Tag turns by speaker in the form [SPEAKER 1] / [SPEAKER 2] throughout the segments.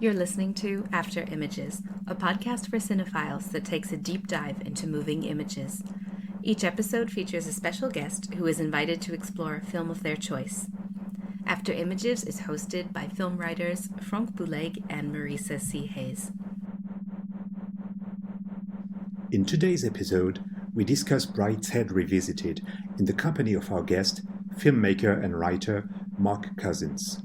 [SPEAKER 1] You're listening to After Images, a podcast for cinephiles that takes a deep dive into moving images. Each episode features a special guest who is invited to explore a film of their choice. After Images is hosted by film writers Frank Bouleg and Marisa C. Hayes.
[SPEAKER 2] In today's episode, we discuss Brideshead Revisited in the company of our guest, filmmaker and writer Mark Cousins.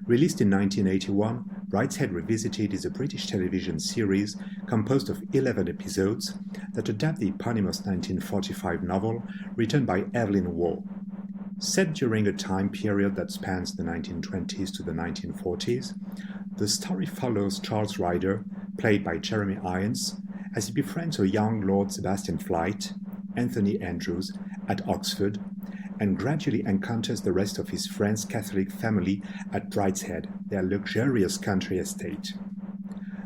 [SPEAKER 2] Released in 1981, Brideshead Revisited is a British television series composed of 11 episodes that adapt the eponymous 1945 novel written by Evelyn Waugh. Set during a time period that spans the 1920s to the 1940s, the story follows Charles Ryder, played by Jeremy Irons, as he befriends a young Lord Sebastian Flyte, Anthony Andrews, at Oxford, and gradually encounters the rest of his friend's Catholic family at Brideshead, their luxurious country estate.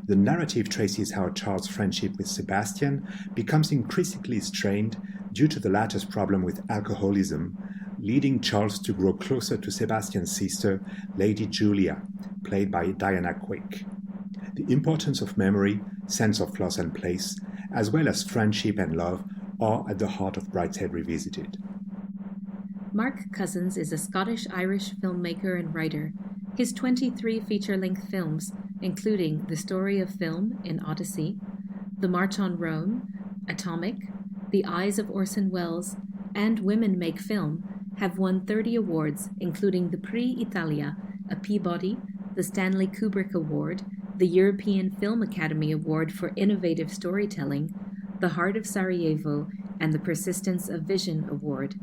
[SPEAKER 2] The narrative traces how Charles' friendship with Sebastian becomes increasingly strained due to the latter's problem with alcoholism, leading Charles to grow closer to Sebastian's sister, Lady Julia, played by Diana Quick. The importance of memory, sense of loss and place, as well as friendship and love, are at the heart of Brideshead Revisited.
[SPEAKER 1] Mark Cousins is a Scottish-Irish filmmaker and writer. His 23 feature-length films, including The Story of Film in Odyssey, The March on Rome, Atomic, The Eyes of Orson Welles, and Women Make Film, have won 30 awards, including the Prix Italia, a Peabody, the Stanley Kubrick Award, the European Film Academy Award for Innovative Storytelling, the Heart of Sarajevo, and the Persistence of Vision Award.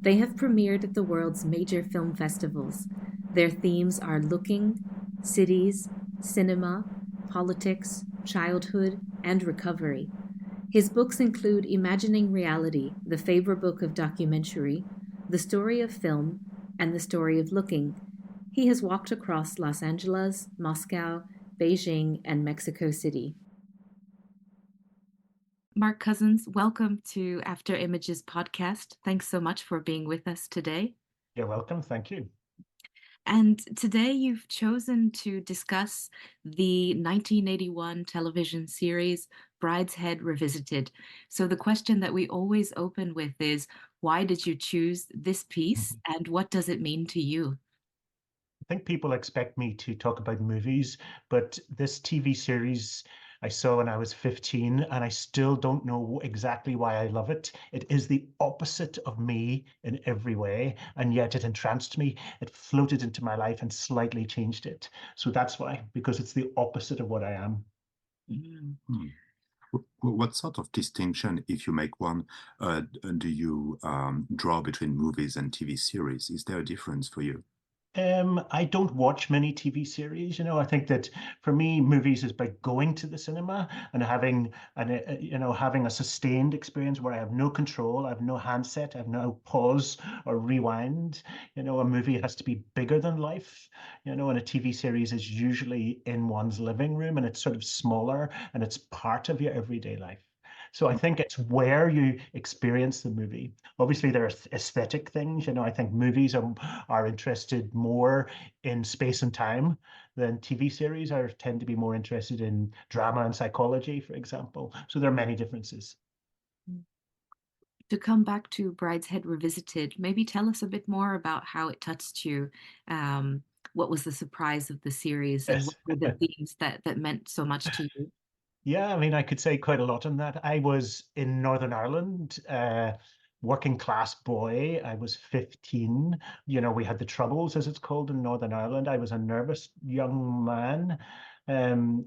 [SPEAKER 1] They have premiered at the world's major film festivals. Their themes are looking, cities, cinema, politics, childhood, and recovery. His books include Imagining Reality, The Faber Book of Documentary, The Story of Film, and The Story of Looking. He has walked across Los Angeles, Moscow, Beijing, and Mexico City. Mark Cousins, welcome to After Images podcast. Thanks so much for being with us today.
[SPEAKER 3] You're welcome. Thank you.
[SPEAKER 1] And today you've chosen to discuss the 1981 television series Brideshead Revisited. So the question that we always open with is, why did you choose this piece and what does it mean to you?
[SPEAKER 3] I think people expect me to talk about movies, but this TV series I saw when I was 15, and I still don't know exactly why I love it. It is the opposite of me in every way, and yet it entranced me. It floated into my life and slightly changed it. So that's why, because it's the opposite of what I am.
[SPEAKER 2] What sort of distinction, if you make one, do you draw between movies and TV series? Is there a difference for you?
[SPEAKER 3] I don't watch many TV series. I think that for me, movies is about going to the cinema and having having a sustained experience where I have no control, I have no handset, I have no pause or rewind. A movie has to be bigger than life. And a TV series is usually in one's living room and it's sort of smaller and it's part of your everyday life. So I think it's where you experience the movie. Obviously, there are aesthetic things. I think movies are interested more in space and time than TV series tend to be more interested in drama and psychology, for example. So there are many differences.
[SPEAKER 1] To come back to Brideshead Revisited, maybe tell us a bit more about how it touched you. What was the surprise of the series and what were the themes that meant so much to you?
[SPEAKER 3] Yeah, I mean, I could say quite a lot on that. I was in Northern Ireland, working class boy. I was 15. We had the Troubles, as it's called in Northern Ireland. I was a nervous young man.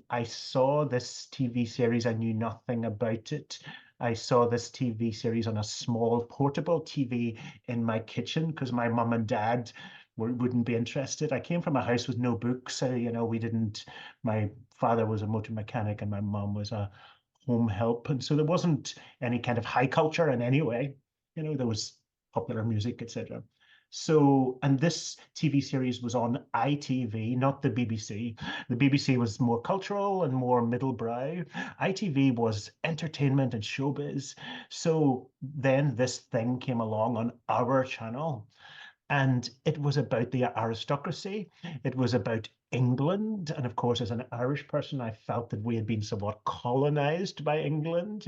[SPEAKER 3] I saw this TV series. I knew nothing about it. I saw this TV series on a small portable TV in my kitchen because my mum and dad wouldn't be interested. I came from a house with no books. We didn't. My father was a motor mechanic and my mom was a home help, and so there wasn't any kind of high culture in any way. There was popular music, etc. So, and this TV series was on ITV, not the BBC. The BBC was more cultural and more middlebrow. ITV was entertainment and showbiz. So then this thing came along on our channel. And it was about the aristocracy. It was about England. And of course, as an Irish person, I felt that we had been somewhat colonized by England.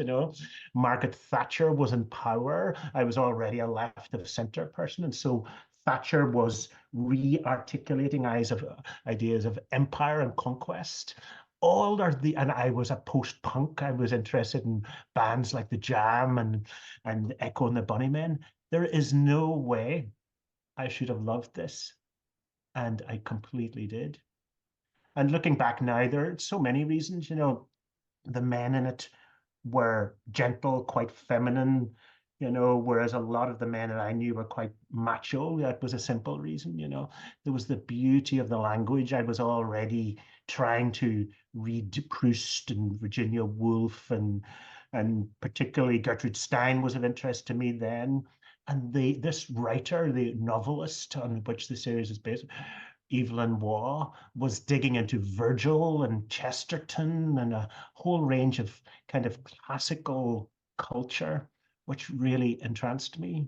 [SPEAKER 3] Margaret Thatcher was in power. I was already a left of centre person. And so Thatcher was re-articulating ideas of empire and conquest. And I was a post-punk. I was interested in bands like The Jam and Echo and the Bunnymen. There is no way I should have loved this. And I completely did. And looking back now, there are so many reasons. The men in it were gentle, quite feminine, whereas a lot of the men that I knew were quite macho. That was a simple reason. There was the beauty of the language. I was already trying to read Proust and Virginia Woolf, and particularly Gertrude Stein was of interest to me then. And this writer, the novelist on which the series is based, Evelyn Waugh, was digging into Virgil and Chesterton and a whole range of kind of classical culture, which really entranced me.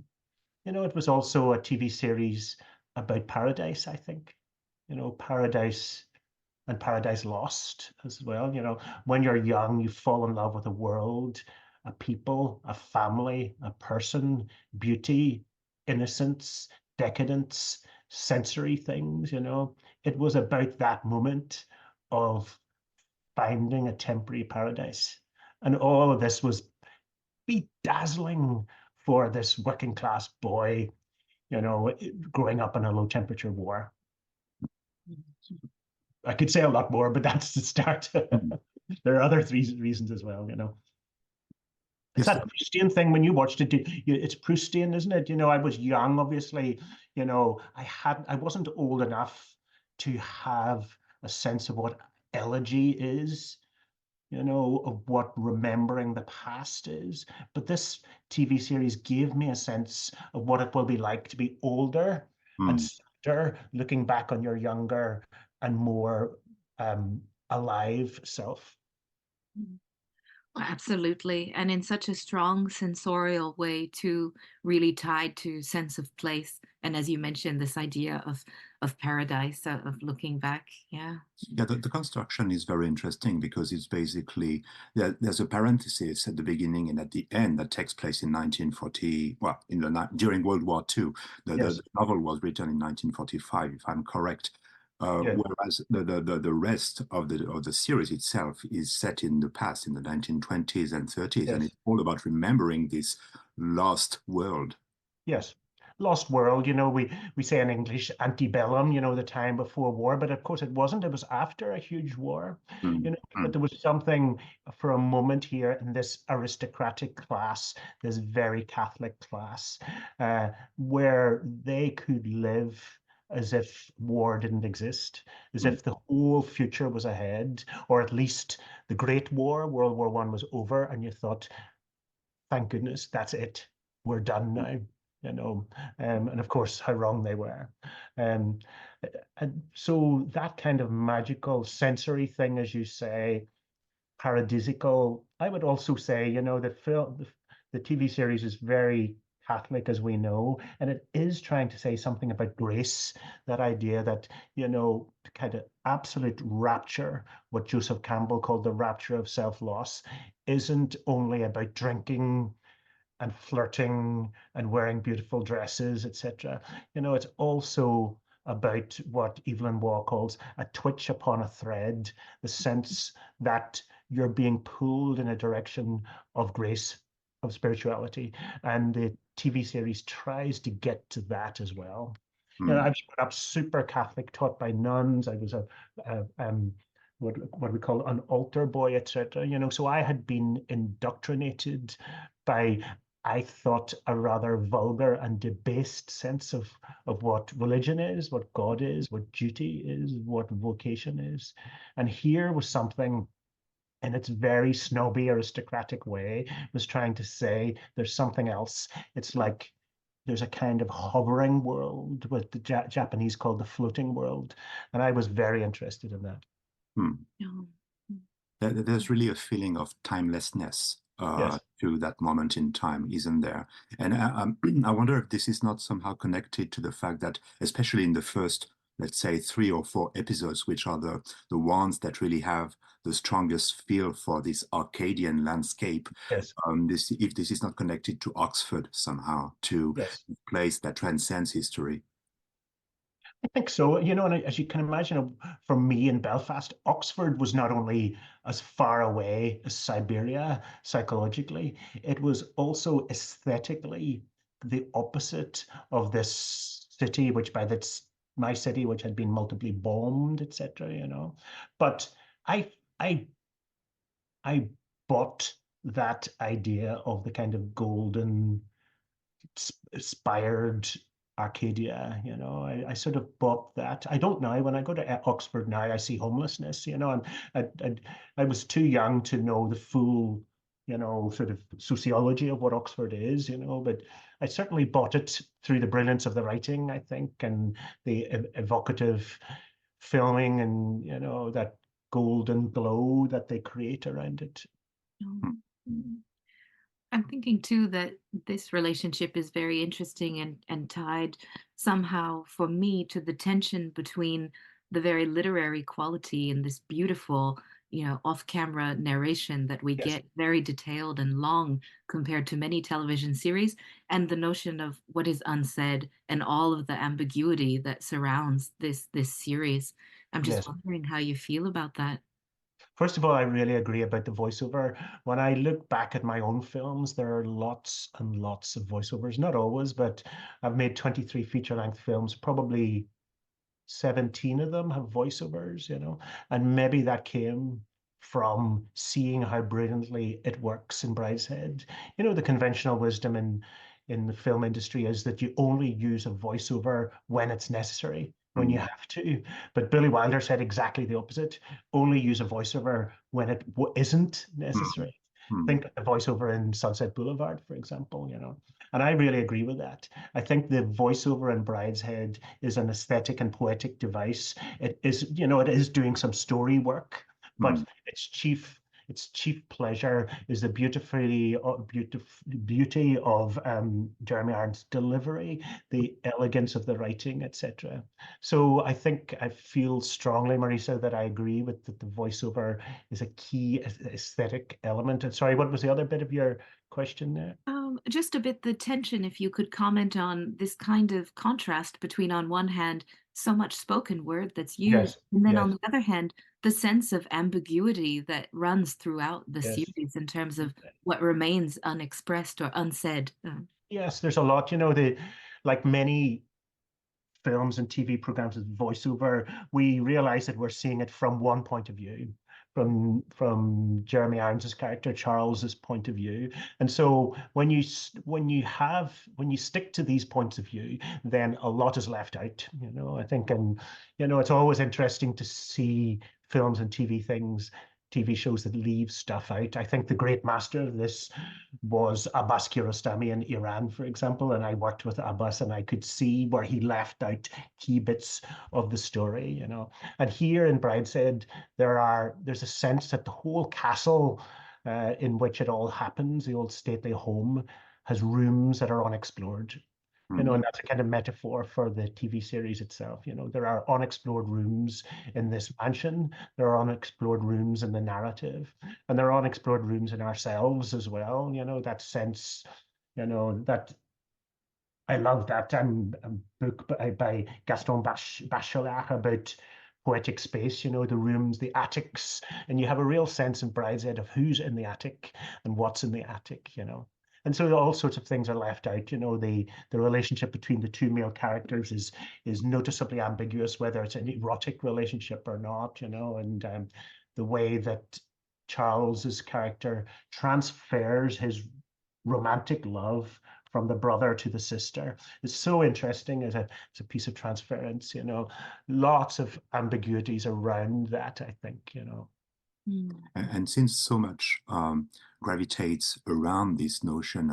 [SPEAKER 3] It was also a TV series about paradise, I think. Paradise and Paradise Lost as well. When you're young, you fall in love with a world, a people, a family, a person, beauty, innocence, decadence, sensory things. It was about that moment of finding a temporary paradise. And all of this was bedazzling for this working class boy, growing up in a low temperature war. I could say a lot more, but that's the start. There are other reasons as well. It's
[SPEAKER 2] Yes.
[SPEAKER 3] that Proustian thing when you watched it. It's Proustian, isn't it? I was young, obviously. I wasn't old enough to have a sense of what elegy is, of what remembering the past is. But this TV series gave me a sense of what it will be like to be older and sadder, looking back on your younger and more alive self.
[SPEAKER 1] Absolutely. And in such a strong sensorial way too, really tied to sense of place. And as you mentioned, this idea of paradise, of looking back. Yeah.
[SPEAKER 2] Yeah, the construction is very interesting because it's basically, there's a parenthesis at the beginning and at the end that takes place in 1940, well, during World War II.
[SPEAKER 3] Yes.
[SPEAKER 2] The novel was written in 1945, if I'm correct.
[SPEAKER 3] Yeah.
[SPEAKER 2] Whereas the rest of the series itself is set in the past, in the 1920s and 30s, and
[SPEAKER 3] Yes.
[SPEAKER 2] it's all about remembering this lost world.
[SPEAKER 3] Yes. Lost world, we say in English antebellum, the time before war, but of course it wasn't. It was after a huge war, but there was something for a moment here in this aristocratic class, this very Catholic class, where they could live as if war didn't exist, as if the whole future was ahead, or at least the Great War, World War I, was over, and you thought, thank goodness, that's it. We're done now. And of course, how wrong they were. And so that kind of magical sensory thing, as you say, paradisical. I would also say, the TV series is very Catholic, as we know, and it is trying to say something about grace, that idea that, kind of absolute rapture, what Joseph Campbell called the rapture of self-loss, isn't only about drinking and flirting and wearing beautiful dresses, etc. It's also about what Evelyn Waugh calls a twitch upon a thread, the sense that you're being pulled in a direction of grace, of spirituality. And the TV series tries to get to that as well. I was brought up super Catholic, taught by nuns. I was what we call an altar boy, etc. So I had been indoctrinated by, I thought, a rather vulgar and debased sense of what religion is, what God is, what duty is, what vocation is. And here was something in its very snobby aristocratic way was trying to say there's something else. It's like there's a kind of hovering world, what the Japanese called the floating world. And I was very interested in that.
[SPEAKER 1] Yeah.
[SPEAKER 2] There's really a feeling of timelessness
[SPEAKER 3] Yes.
[SPEAKER 2] to that moment in time, isn't there? And I wonder if this is not somehow connected to the fact that, especially in the let's say, 3 or 4 episodes, which are the ones that really have the strongest feel for this Arcadian landscape.
[SPEAKER 3] Yes.
[SPEAKER 2] If this is not connected to Oxford somehow, to
[SPEAKER 3] Yes.
[SPEAKER 2] a place that transcends history.
[SPEAKER 3] I think so. And as you can imagine, for me in Belfast, Oxford was not only as far away as Siberia psychologically, it was also aesthetically the opposite of this city, which my city, which had been multiply bombed, etc. But I I I bought that idea of the kind of golden inspired Arcadia. I sort of bought that. I don't know. When I go to Oxford now, I see homelessness, and I was too young to know the full, sort of sociology of what Oxford is, but I certainly bought it through the brilliance of the writing, I think, and the evocative filming and, that golden glow that they create around it.
[SPEAKER 1] Mhm. I'm thinking too that this relationship is very interesting and tied somehow for me to the tension between the very literary quality and this beautiful, off-camera narration that we
[SPEAKER 3] Yes.
[SPEAKER 1] get, very detailed and long compared to many television series, and the notion of what is unsaid and all of the ambiguity that surrounds this series. I'm just
[SPEAKER 3] Yes.
[SPEAKER 1] wondering how you feel about that.
[SPEAKER 3] First of all, I really agree about the voiceover. When I look back at my own films, there are lots and lots of voiceovers. Not always, but I've made 23 feature-length films. Probably 17 of them have voiceovers, and maybe that came from seeing how brilliantly it works in Brideshead. The conventional wisdom in the film industry is that you only use a voiceover when it's necessary, when you have to. But Billy Wilder said exactly the opposite. Only use a voiceover when it isn't necessary. Think of the voiceover in Sunset Boulevard, for example, and I really agree with that. I think the voiceover in Brideshead is an aesthetic and poetic device. It is doing some story work, but its chief pleasure is the beauty of Jeremy Irons' delivery, the elegance of the writing, etc. So I feel strongly, Marisa, that I agree with that the voiceover is a key aesthetic element. And sorry, what was the other bit of your question there?
[SPEAKER 1] Just a bit the tension, if you could comment on this kind of contrast between, on one hand, so much spoken word that's used,
[SPEAKER 3] Yes,
[SPEAKER 1] and then on
[SPEAKER 3] yes,
[SPEAKER 1] the other hand, the sense of ambiguity that runs throughout the
[SPEAKER 3] yes.
[SPEAKER 1] series in terms of what remains unexpressed or unsaid.
[SPEAKER 3] Yes, there's a lot, like many films and TV programs with voiceover, we realize that we're seeing it from one point of view, from Jeremy Irons's character Charles's point of view. And so when you stick to these points of view, then a lot is left out. I think, and it's always interesting to see films and TV shows that leave stuff out. I think the great master of this was Abbas Kiarostami in Iran, for example, and I worked with Abbas and I could see where he left out key bits of the story. And here in Brideshead, there's a sense that the whole castle in which it all happens, the old stately home, has rooms that are unexplored. And that's a kind of metaphor for the TV series itself. There are unexplored rooms in this mansion. There are unexplored rooms in the narrative, and there are unexplored rooms in ourselves as well. That sense, that I love that book by Gaston Bachelard about poetic space, the rooms, the attics, and you have a real sense in Brideshead of who's in the attic and what's in the attic. And so all sorts of things are left out. The relationship between the two male characters is noticeably ambiguous, whether it's an erotic relationship or not, and the way that Charles's character transfers his romantic love from the brother to the sister is so interesting as a piece of transference. Lots of ambiguities around that, I think.
[SPEAKER 1] Mm.
[SPEAKER 2] And since so much gravitates around this notion,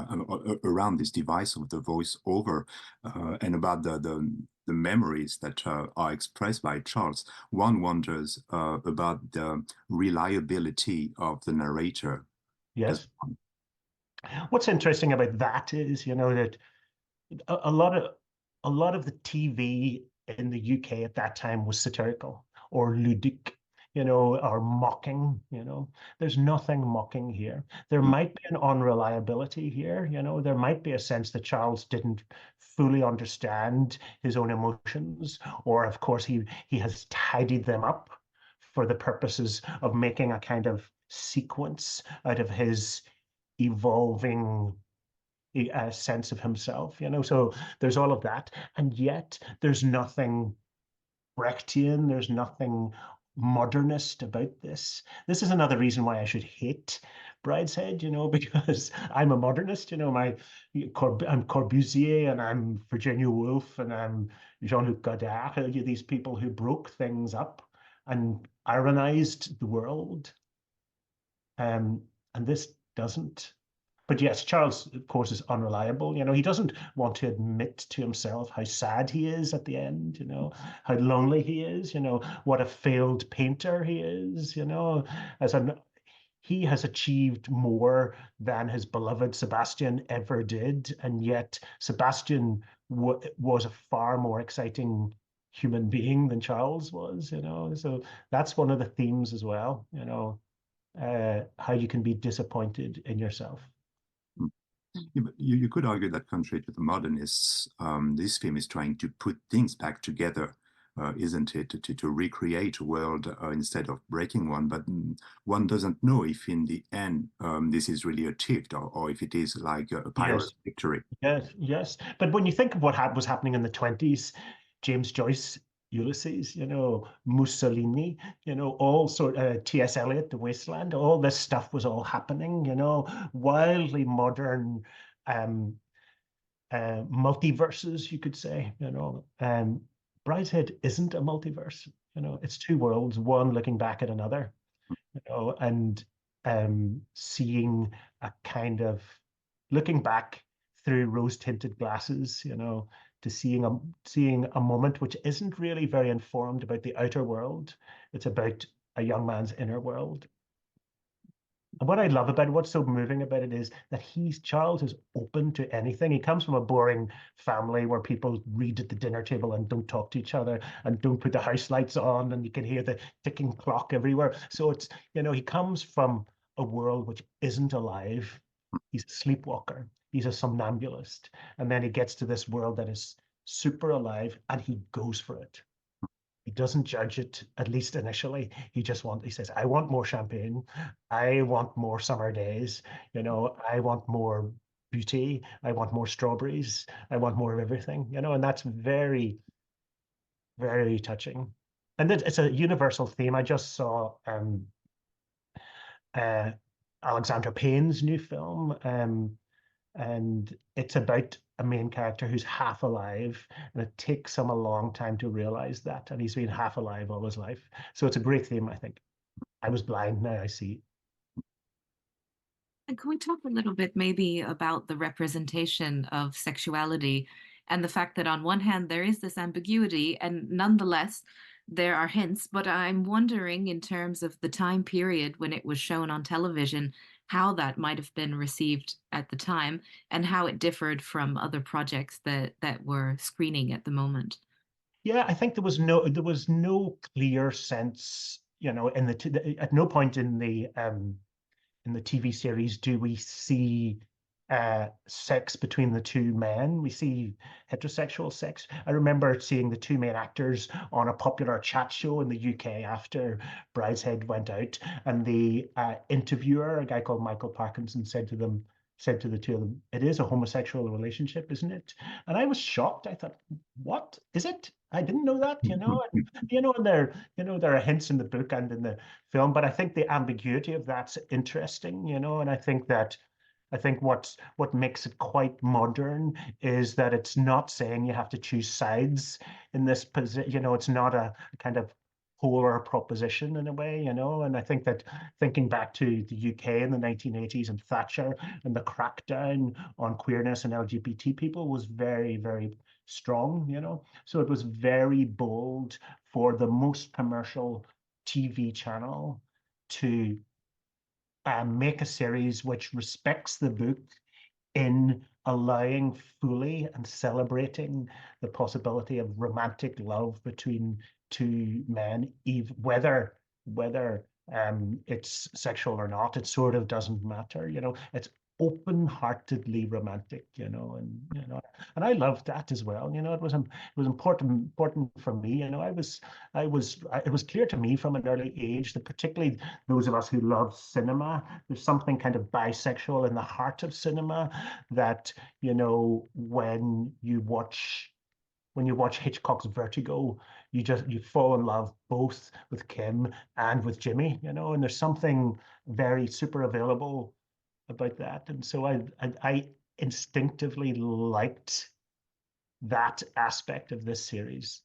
[SPEAKER 2] around this device of the voiceover, and about the memories that are expressed by Charles, one wonders about the reliability of the narrator as
[SPEAKER 3] Yes. What's interesting about that is, that a lot of the TV in the UK at that time was satirical or ludic, or mocking. There's nothing mocking here. There might be an unreliability here. There might be a sense that Charles didn't fully understand his own emotions, or of course he has tidied them up for the purposes of making a kind of sequence out of his evolving sense of himself. So there's all of that, and yet there's nothing Brechtian. There's nothing modernist about this. This is another reason why I should hate Brideshead, because I'm a modernist. I'm Corbusier, and I'm Virginia Woolf, and I'm Jean-Luc Godard. These people who broke things up and ironized the world. And this doesn't. But yes, Charles, of course, is unreliable. He doesn't want to admit to himself how sad he is at the end, how lonely he is, what a failed painter he is, as he has achieved more than his beloved Sebastian ever did. And yet Sebastian was a far more exciting human being than Charles was, So that's one of the themes as well, how you can be disappointed in yourself.
[SPEAKER 2] Yeah, but you could argue that contrary to the modernists, this film is trying to put things back together, isn't it? To recreate a world instead of breaking one. But one doesn't know if in the end this is really achieved, or if it is like a pyrrhus victory.
[SPEAKER 3] Yes. But when you think of what was happening in the 20s, James Joyce, Ulysses, Mussolini, all T.S. Eliot, The Wasteland, all this stuff was all happening, wildly modern multiverses, you could say, Brideshead isn't a multiverse, it's two worlds, one looking back at another, and seeing a kind of looking back through rose-tinted glasses, to seeing a moment which isn't really very informed about the outer world. It's about a young man's inner world. And what I love about it, what's so moving about it, is that Charles is open to anything. He comes from a boring family where people read at the dinner table and don't talk to each other and don't put the house lights on, and you can hear the ticking clock everywhere. So it's, he comes from a world which isn't alive. He's a sleepwalker. He's a somnambulist. And then he gets to this world that is super alive, and he goes for it. He doesn't judge it, at least initially. He says, I want more champagne. I want more summer days. I want more beauty. I want more strawberries. I want more of everything, and that's very, very touching. And it's a universal theme. I just saw Alexandra Payne's new film, and it's about a main character who's half alive, and it takes him a long time to realize that, and he's been half alive all his life. So it's a great theme, I think. I was blind, now I see.
[SPEAKER 1] And can we talk a little bit maybe about the representation of sexuality and the fact that on one hand there is this ambiguity and nonetheless there are hints, but I'm wondering in terms of the time period when it was shown on television, how that might have been received at the time and how it differed from other projects that were screening at the moment.
[SPEAKER 3] Yeah, I think there was no clear sense, at no point in the TV series do we see sex between the two men. We see heterosexual sex. I remember seeing the two main actors on a popular chat show in the UK after Brideshead went out, and the interviewer, a guy called Michael Parkinson, said to the two of them, "It is a homosexual relationship, isn't it?" And I was shocked. I thought, "What is it? I didn't know that." And there are hints in the book and in the film, but I think the ambiguity of that's interesting. And I think what makes it quite modern is that it's not saying you have to choose sides in this position. It's not a kind of polar proposition in a way, and I think that thinking back to the UK in the 1980s and Thatcher and the crackdown on queerness and LGBT people was very, very strong, So it was very bold for the most commercial TV channel to make a series which respects the book in allowing fully and celebrating the possibility of romantic love between two men, whether it's sexual or not, it sort of doesn't matter, it's open-heartedly romantic, and I loved that as well. It was important for me. It was clear to me from an early age that particularly those of us who love cinema, there's something kind of bisexual in the heart of cinema that, when you watch Hitchcock's Vertigo, you fall in love both with Kim and with Jimmy, and there's something very super available about that. And so I instinctively liked that aspect of this series.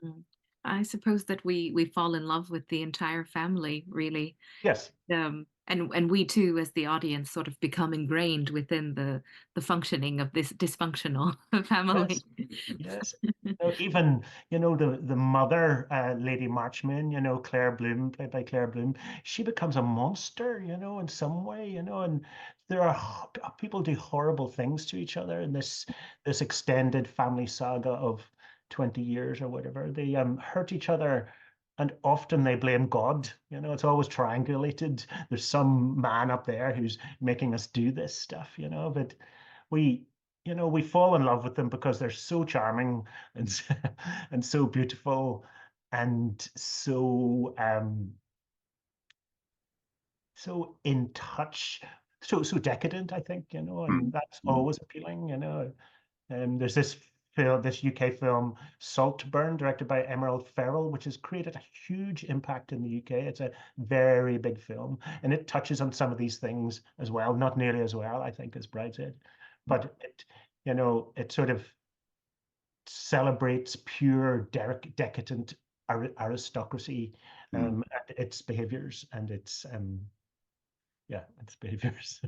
[SPEAKER 1] Mm. I suppose that we fall in love with the entire family, really.
[SPEAKER 3] Yes.
[SPEAKER 1] And we too, as the audience, sort of become ingrained within the functioning of this dysfunctional family.
[SPEAKER 3] Yes. Even, the mother, Lady Marchman, Claire Bloom, played by Claire Bloom, she becomes a monster, in some way, and there are people do horrible things to each other in this extended family saga of 20 years or whatever. They hurt each other, and often they blame God. It's always triangulated. There's some man up there who's making us do this stuff, but we we fall in love with them because they're so charming and and so beautiful and so in touch, so decadent, I think, and that's always appealing. There's this UK film, Saltburn, directed by Emerald Ferrell, which has created a huge impact in the UK. It's a very big film, and it touches on some of these things as well, not nearly as well, I think, as Brideshead, but it sort of celebrates pure decadent aristocracy, and its behaviors and its behaviors.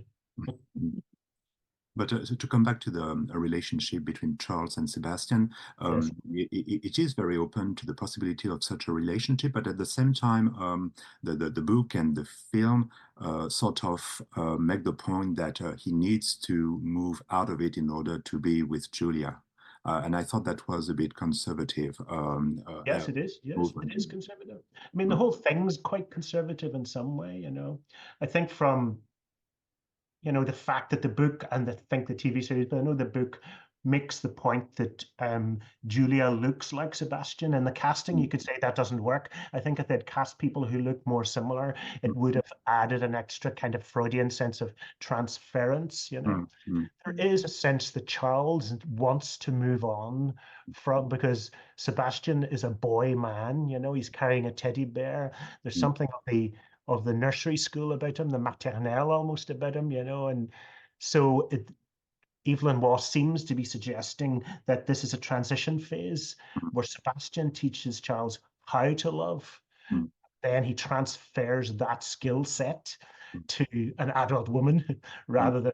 [SPEAKER 2] But to come back to the relationship between Charles and Sebastian,
[SPEAKER 3] Yes.
[SPEAKER 2] it is very open to the possibility of such a relationship, but at the same time, the book and the film sort of make the point that he needs to move out of it in order to be with Julia. And I thought that was a bit conservative.
[SPEAKER 3] Yes, it is. Yes,
[SPEAKER 2] movement.
[SPEAKER 3] it is conservative. I mean, the whole thing's quite conservative in some way, I think from the fact that the book and I think the TV series, but I know the book makes the point that Julia looks like Sebastian. And the casting, you could say that doesn't work. I think if they'd cast people who look more similar, it would have added an extra kind of Freudian sense of transference. There is a sense that Charles wants to move on because Sebastian is a boy man, he's carrying a teddy bear. There's something of the nursery school about him, the maternelle almost about him, and so Evelyn Waugh seems to be suggesting that this is a transition phase where Sebastian teaches Charles how to love. Then he transfers that skill set to an adult woman rather than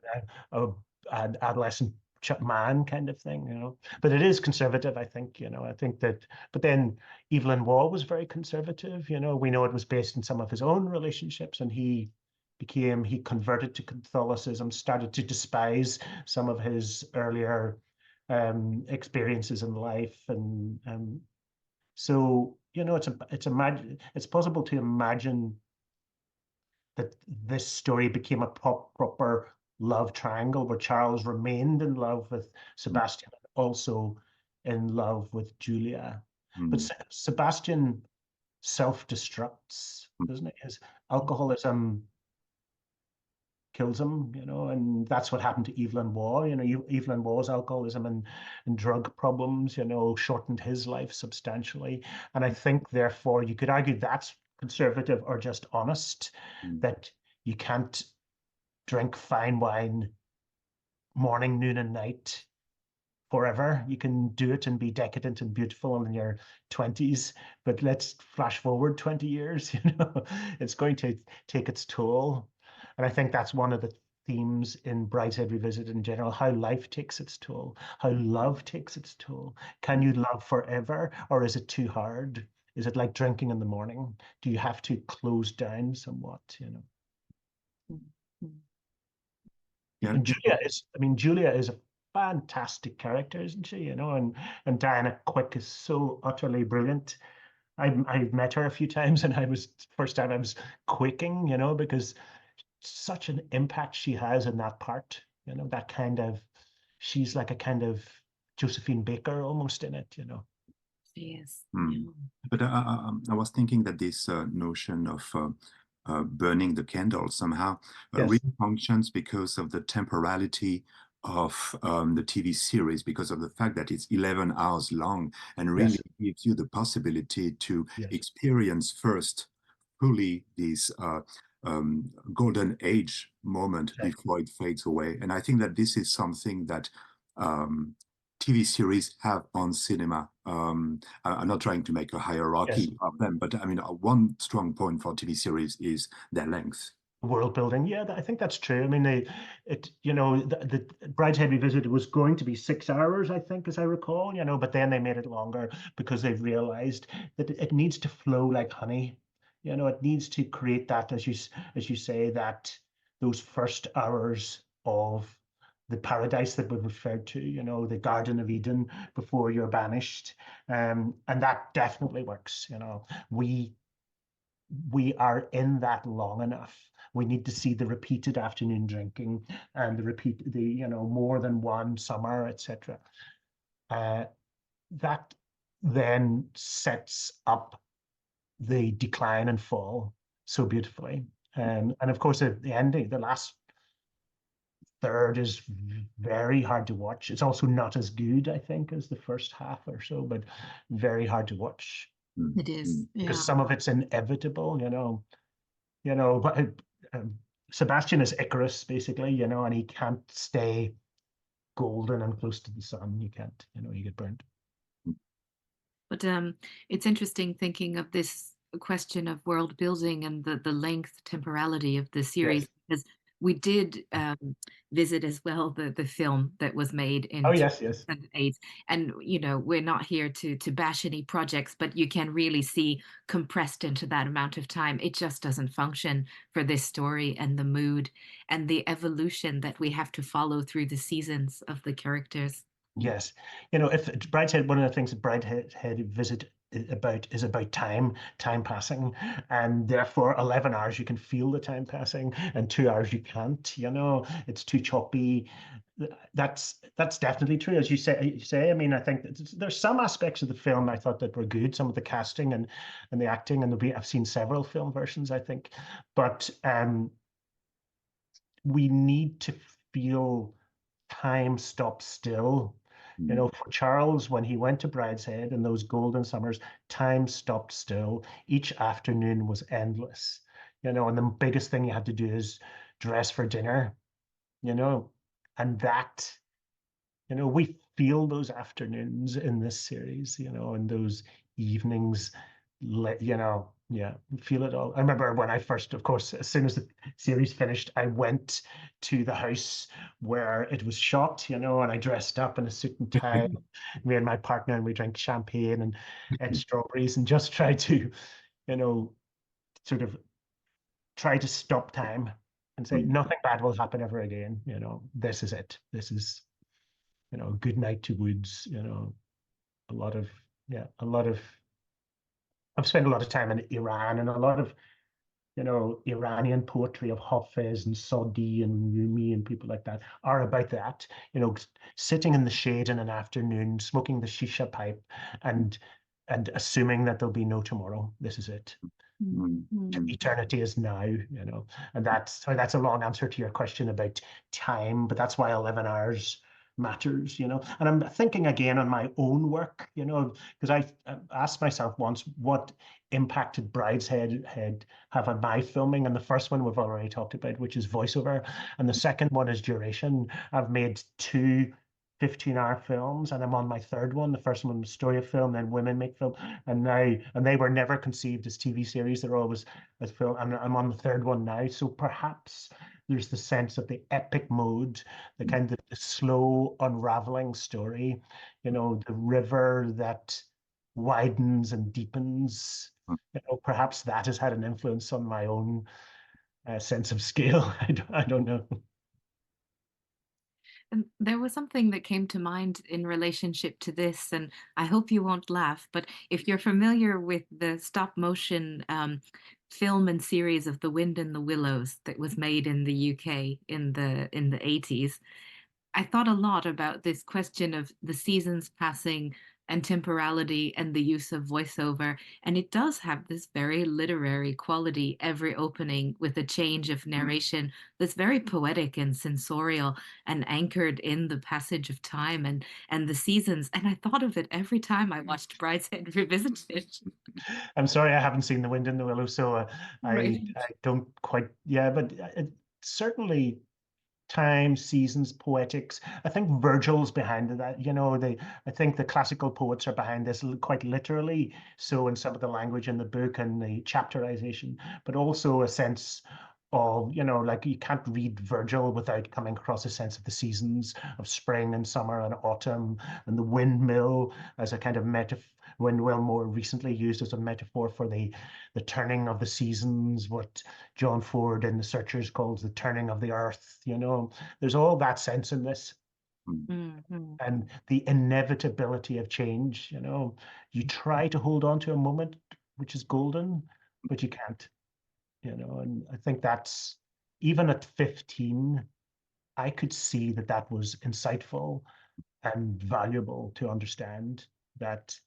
[SPEAKER 3] an adolescent man kind of thing. But it is conservative, I think. I think that. But then Evelyn Waugh was very conservative. We know it was based in some of his own relationships, and he converted to Catholicism, started to despise some of his earlier experiences in life, and so it's possible to imagine that this story became a proper love triangle where Charles remained in love with Sebastian and also in love with Julia. But Sebastian self-destructs, doesn't it? His alcoholism kills him, and that's what happened to Evelyn Waugh. Evelyn Waugh's alcoholism and drug problems, shortened his life substantially. And I think, therefore, you could argue that's conservative or just honest, that you can't drink fine wine morning, noon, and night forever. You can do it and be decadent and beautiful in your 20s, but let's flash forward 20 years, it's going to take its toll. And I think that's one of the themes in Brideshead Revisited in general, how life takes its toll, how love takes its toll. Can you love forever, or is it too hard? Is it like drinking in the morning? Do you have to close down somewhat,
[SPEAKER 2] Yeah.
[SPEAKER 3] And Julia is a fantastic character, isn't she? And Diana Quick is so utterly brilliant. I've met her a few times, and first time I was quaking, because such an impact she has in that part. That kind of, she's like a kind of Josephine Baker almost in it.
[SPEAKER 1] She is.
[SPEAKER 2] Hmm. But I was thinking that this notion of burning the candle somehow
[SPEAKER 3] Yes.
[SPEAKER 2] really functions because of the temporality of the TV series, because of the fact that it's 11 hours long and really
[SPEAKER 3] Yes.
[SPEAKER 2] gives you the possibility to
[SPEAKER 3] Yes.
[SPEAKER 2] experience first fully this golden age moment
[SPEAKER 3] Exactly.
[SPEAKER 2] before it fades away. And I think that this is something that um, TV series have on cinema. I'm not trying to make a
[SPEAKER 3] Yes.
[SPEAKER 2] hierarchy of them, but I mean, one strong point for TV series is their length.
[SPEAKER 3] World building. Yeah, I think that's true. I mean, the Brideshead Revisited was going to be 6 hours, I think, as I recall, but then they made it longer because they've realized that it needs to flow like honey. It needs to create that, as you say, that those first hours of the paradise that we referred to, the Garden of Eden before you're banished. And that definitely works. We are in that long enough. We need to see the repeated afternoon drinking and the more than one summer, etc. That then sets up the decline and fall so beautifully. And of course, the ending, the last third is very hard to watch. It's also not as good, I think, as the first half or so, but very hard to watch
[SPEAKER 1] It is.
[SPEAKER 3] because
[SPEAKER 1] Yeah.
[SPEAKER 3] some of it's inevitable, but Sebastian is Icarus basically, and he can't stay golden and close to the sun. You can't, you get burnt.
[SPEAKER 1] But it's interesting thinking of this question of world building and the length, temporality of the
[SPEAKER 3] Yes.
[SPEAKER 1] series, because we did visit as well the film that was made
[SPEAKER 3] Oh,
[SPEAKER 1] in
[SPEAKER 3] yes, yes.
[SPEAKER 1] 2008. And, we're not here to bash any projects, but you can really see compressed into that amount of time. It just doesn't function for this story and the mood and the evolution that we have to follow through the seasons of the characters.
[SPEAKER 3] Yes. If Brideshead, one of the things that Brideshead visit is about time passing, and therefore 11 hours you can feel the time passing, and 2 hours you can't. It's too choppy. That's definitely true, as you say. I mean, I think there's some aspects of the film I thought that were good, some of the casting and the acting, and I've seen several film versions, I think, but we need to feel time stop still. For Charles, when he went to Brideshead in those golden summers, time stopped still. Each afternoon was endless, and the biggest thing you had to do is dress for dinner, you know, and that, we feel those afternoons in this series, and those evenings, yeah, feel it all. I remember when I first, of course, as soon as the series finished, I went to the house where it was shot, and I dressed up in a suit and tie, me and my partner, and we drank champagne and ate strawberries and just tried to, you know, sort of try to stop time and say nothing bad will happen ever again. This is it. This is, good night to woods, a lot of, yeah, I've spent a lot of time in Iran, and a lot of, Iranian poetry of Hafez and Sadi and Rumi and people like that are about that, sitting in the shade in an afternoon, smoking the shisha pipe and assuming that there'll be no tomorrow. This is it. Eternity is now, and that's a long answer to your question about time, but that's why 11 hours matters, and I'm thinking again on my own work, because I asked myself once, what impact did Brideshead have on my filming? And the first one we've already talked about, which is voiceover, and the second one is duration. I've made two 15-hour films, and I'm on my third one. The first one was story of film, then women make film, and they were never conceived as TV series. They're always as film. I'm on the third one now, so perhaps there's the sense of the epic mode, the kind of the slow unraveling story, the river that widens and deepens. Perhaps that has had an influence on my own sense of scale. I don't know.
[SPEAKER 1] And there was something that came to mind in relationship to this, and I hope you won't laugh, but if you're familiar with the stop motion film and series of The Wind in the Willows that was made in the UK in the 80s, I thought a lot about this question of the seasons passing and temporality and the use of voiceover. And it does have this very literary quality, every opening with a change of narration that's very poetic and sensorial and anchored in the passage of time and the seasons. And I thought of it every time I watched Brideshead Revisited.
[SPEAKER 3] I'm sorry, I haven't seen The Wind in the Willow, so
[SPEAKER 1] Right.
[SPEAKER 3] I don't quite, yeah, but certainly time, seasons, poetics. I think Virgil's behind that. I think the classical poets are behind this quite literally. So in some of the language in the book and the chapterization, but also a sense of, like you can't read Virgil without coming across a sense of the seasons of spring and summer and autumn and the windmill as a kind of metaphor. Windmill more recently used as a metaphor for the turning of the seasons, what John Ford in The Searchers calls the turning of the earth. There's all that sense in this,
[SPEAKER 2] Mm.
[SPEAKER 1] Mhm.
[SPEAKER 3] and the inevitability of change. You try to hold on to a moment which is golden, but you can't. And I think that's, even at 15, I could see that that was insightful and valuable to understand that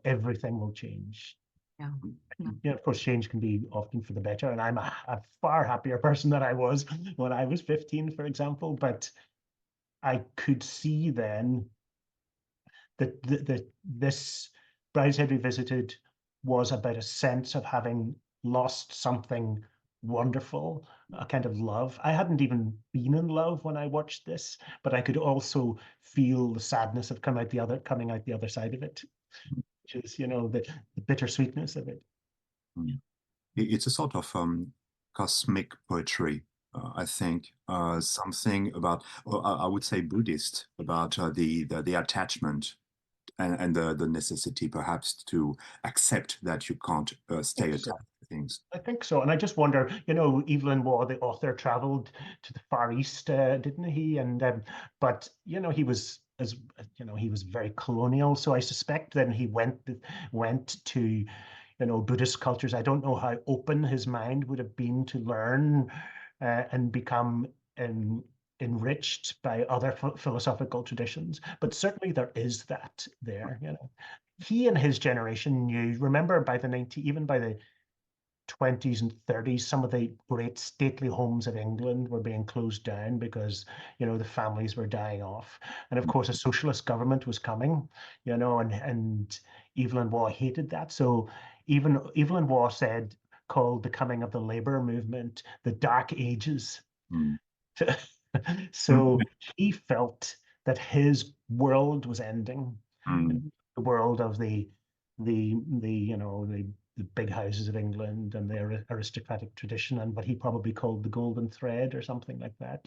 [SPEAKER 3] everything will change.
[SPEAKER 1] Yeah. Yeah.
[SPEAKER 3] Of course, change can be often for the better, and I'm a far happier person than I was when I was 15, for example. But I could see then that this Brideshead Revisited was about a sense of having lost something wonderful, a kind of love. I hadn't even been in love when I watched this, but I could also feel the sadness of coming out the other side of it, which is, the bittersweetness of it.
[SPEAKER 2] Mm. It's a sort of cosmic poetry, I think. Something about, or I would say Buddhist, about the attachment and the necessity perhaps to accept that you can't
[SPEAKER 3] I
[SPEAKER 2] stay
[SPEAKER 3] think so.
[SPEAKER 2] attached to things.
[SPEAKER 3] I think so. And I just wonder, Evelyn Waugh, the author, traveled to the Far East, didn't he? And but he was he was very colonial. So I suspect then he went to Buddhist cultures. I don't know how open his mind would have been to learn and become enriched by other philosophical traditions. But certainly there is that there. He and his generation knew. Remember, even by the 20s and 30s, some of the great stately homes of England were being closed down because, the families were dying off. And of course, a socialist government was coming, and Evelyn Waugh hated that. So even Evelyn Waugh called the coming of the labor movement the Dark Ages.
[SPEAKER 2] Mm.
[SPEAKER 3] So he felt that his world was ending,
[SPEAKER 2] Mm.
[SPEAKER 3] the world of the big houses of England and their aristocratic tradition, and what he probably called the golden thread or something like that.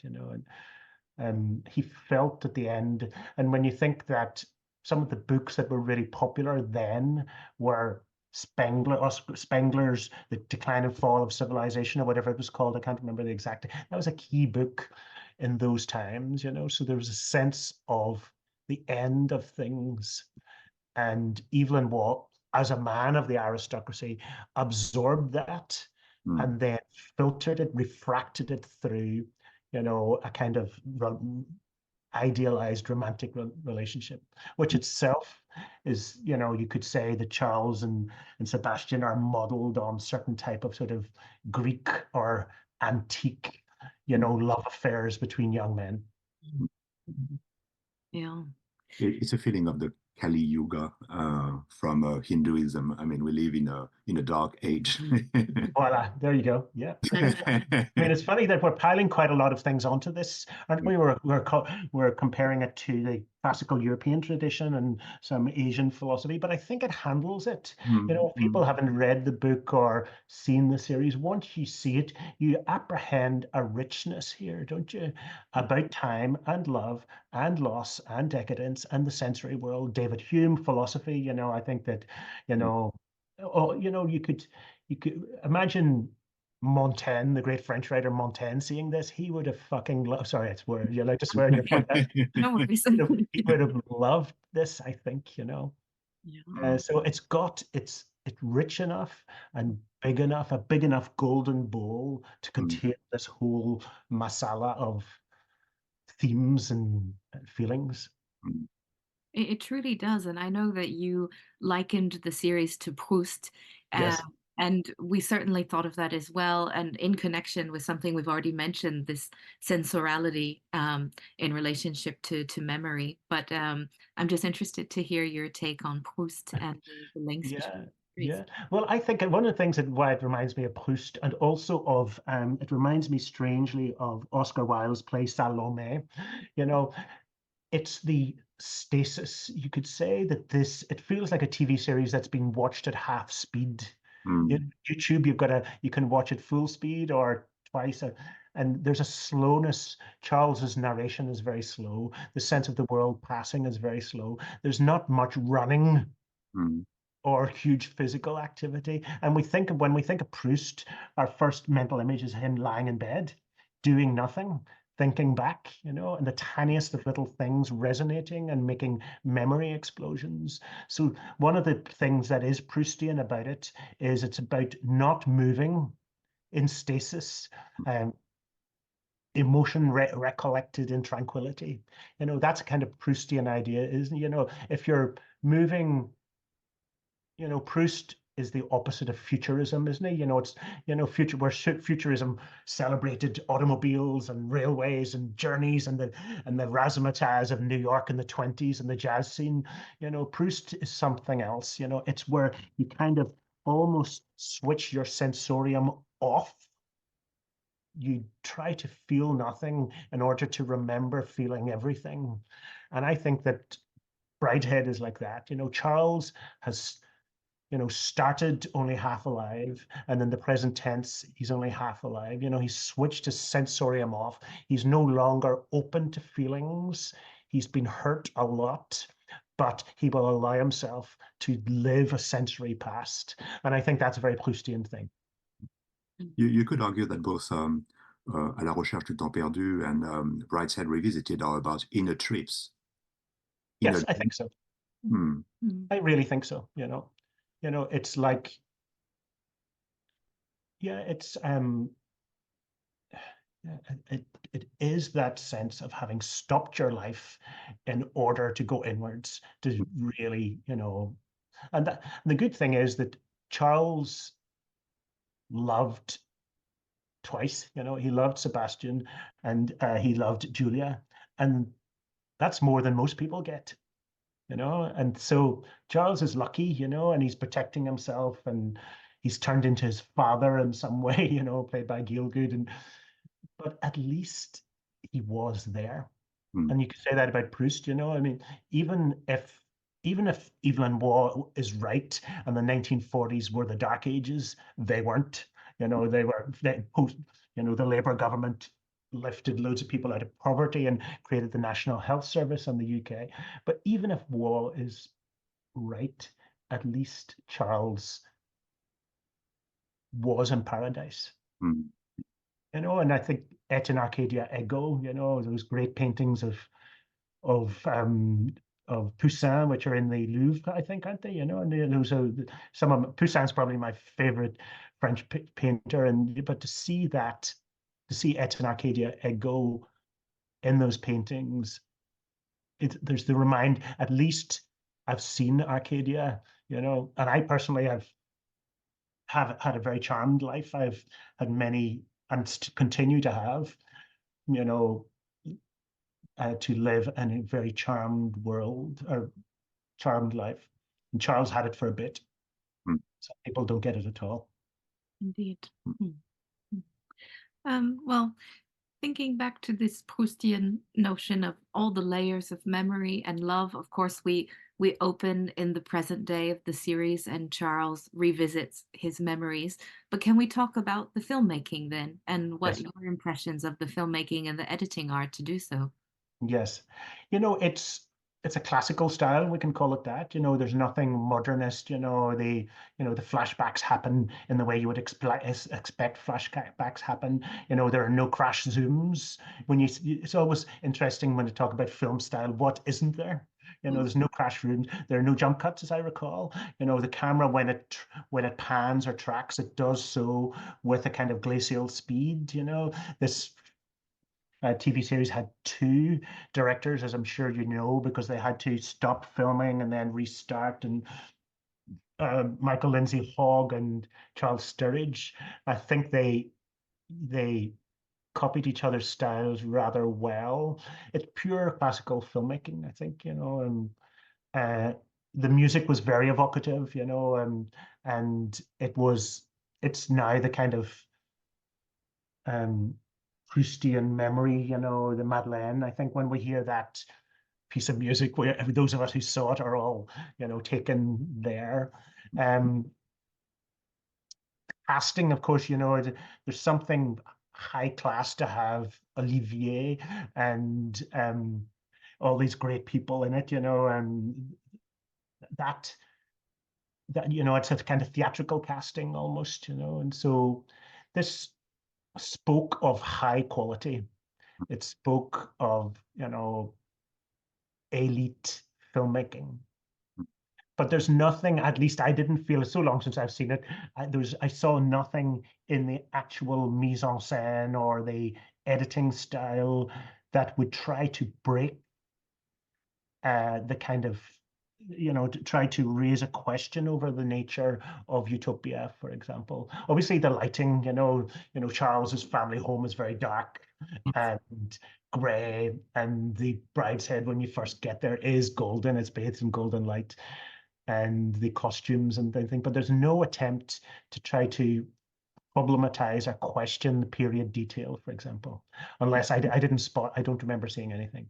[SPEAKER 3] And he felt at the end. And when you think that some of the books that were really popular then were Spengler's The Decline and Fall of Civilization, or whatever it was called. I can't remember the exact. That was a key book in those times. So there was a sense of the end of things. And Evelyn Waugh, as a man of the aristocracy, absorbed that
[SPEAKER 2] Mm.
[SPEAKER 3] and then filtered it, refracted it through, a kind of idealized romantic relationship, which itself is, you could say that Charles and Sebastian are modeled on certain type of sort of Greek or antique, love affairs between young men.
[SPEAKER 1] Yeah.
[SPEAKER 2] It's a feeling of the Kali Yuga from Hinduism. I mean, we live in a dark age.
[SPEAKER 3] Voila, there you go. Yeah. I mean, it's funny that we're piling quite a lot of things onto this, aren't we? We're comparing it to the classical European tradition and some Asian philosophy, but I think it handles it.
[SPEAKER 2] Mm.
[SPEAKER 3] If
[SPEAKER 2] Mm.
[SPEAKER 3] people haven't read the book or seen the series, once you see it, you apprehend a richness here, don't you? About time and love and loss and decadence and the sensory world. David Hume philosophy. I think that,
[SPEAKER 2] Mm.
[SPEAKER 3] oh, you could imagine Montaigne, the great French writer Montaigne, seeing this, he would have fucking loved. Sorry, it's word. You're allowed to swear in your podcast.
[SPEAKER 1] No worries.
[SPEAKER 3] He would have loved this, I think,
[SPEAKER 1] Yeah.
[SPEAKER 3] So it's rich enough and big enough, a big enough golden bowl to contain this whole masala of themes and feelings.
[SPEAKER 1] It truly does. And I know that you likened the series to Proust. Uh,
[SPEAKER 3] Yes.
[SPEAKER 1] and we certainly thought of that as well. And in connection with something we've already mentioned, this sensuality in relationship to memory. But I'm just interested to hear your take on Proust and the links between
[SPEAKER 3] Yeah,
[SPEAKER 1] the series.
[SPEAKER 3] yeah. Well, I think one of the things that why it reminds me of Proust and also of it reminds me strangely of Oscar Wilde's play Salome. You know, it's the stasis. You could say that it feels like a TV series that's been watched at half speed. YouTube, you can watch it full speed or twice, and there's a slowness. Charles's narration is very slow. The sense of the world passing is very slow. There's not much running or huge physical activity. And when we think of Proust, our first mental image is him lying in bed, doing nothing, thinking back, and the tiniest of little things resonating and making memory explosions. So one of the things that is Proustian about it is it's about not moving in stasis, um, emotion recollected in tranquility. That's a kind of Proustian idea, isn't it? If you're moving, Proust is the opposite of futurism, isn't he? It's future where futurism celebrated automobiles and railways and journeys and the razzmatazz of New York in the 20s and the jazz scene. Proust is something else. It's where you kind of almost switch your sensorium off. You try to feel nothing in order to remember feeling everything. And I think that Brideshead is like that. Charles has started only half alive, and in the present tense, he's only half alive. He's switched his sensorium off. He's no longer open to feelings. He's been hurt a lot, but he will allow himself to live a sensory past. And I think that's a very Proustian thing.
[SPEAKER 2] You could argue that both À la recherche du temps perdu and Brideshead Revisited are about inner trips.
[SPEAKER 3] Yes, I think so.
[SPEAKER 2] Hmm.
[SPEAKER 3] I really think so. It's like, yeah, it is that sense of having stopped your life in order to go inwards to really, and the good thing is that Charles loved twice. He loved Sebastian and he loved Julia, and that's more than most people get. And so Charles is lucky, and he's protecting himself, and he's turned into his father in some way, played by Gielgud, but at least he was there. And you could say that about Proust, I mean, even if Evelyn Waugh is right and the 1940s were the dark ages, they weren't. The Labour government lifted loads of people out of poverty and created the National Health Service in the UK. But even if Waugh is right, at least Charles was in paradise. And I think Et in Arcadia Ego, those great paintings of Poussin, which are in the Louvre, I think, aren't they? And those are some of Poussin's probably my favorite French painter, but to see Et in Arcadia Ego in those paintings, there's the remind. At least I've seen Arcadia, and I personally have had a very charmed life. I've had many and continue to have, to live in a very charmed world or charmed life. And Charles had it for a bit. Some people don't get it at all.
[SPEAKER 1] Indeed. Well, thinking back to this Proustian notion of all the layers of memory and love, of course, we open in the present day of the series and Charles revisits his memories. But can we talk about the filmmaking then and what
[SPEAKER 3] Yes.
[SPEAKER 1] your impressions of the filmmaking and the editing are to do so?
[SPEAKER 3] Yes. It's it's a classical style, we can call it that. There's nothing modernist. The flashbacks happen in the way you would expect flashbacks happen. There are no crash zooms. It's always interesting when you talk about film style. What isn't there? There's no crash rooms. There are no jump cuts, as I recall. The camera, when it pans or tracks, it does so with a kind of glacial speed. This TV series had two directors, as I'm sure you know, because they had to stop filming and then restart. And Michael Lindsay Hogg and Charles Sturridge, I think they copied each other's styles rather well. It's pure classical filmmaking, I think, and the music was very evocative, and it's now the kind of um, Proustian memory, the Madeleine. I think when we hear that piece of music, those of us who saw it are all, taken there. Casting, of course, there's something high class to have Olivier and all these great people in it, and that it's a kind of theatrical casting almost, and so this spoke of high quality. It spoke of, elite filmmaking. But there's nothing, at least I didn't feel, it's so long since I've seen it, I saw nothing in the actual mise en scène or the editing style that would try to break the kind of, to try to raise a question over the nature of utopia, for example. Obviously, the lighting, Charles's family home is very dark and grey, and the Brideshead, when you first get there, is golden. It's bathed in golden light, and the costumes and everything. But there's no attempt to try to problematize or question the period detail, for example, unless I don't remember seeing anything.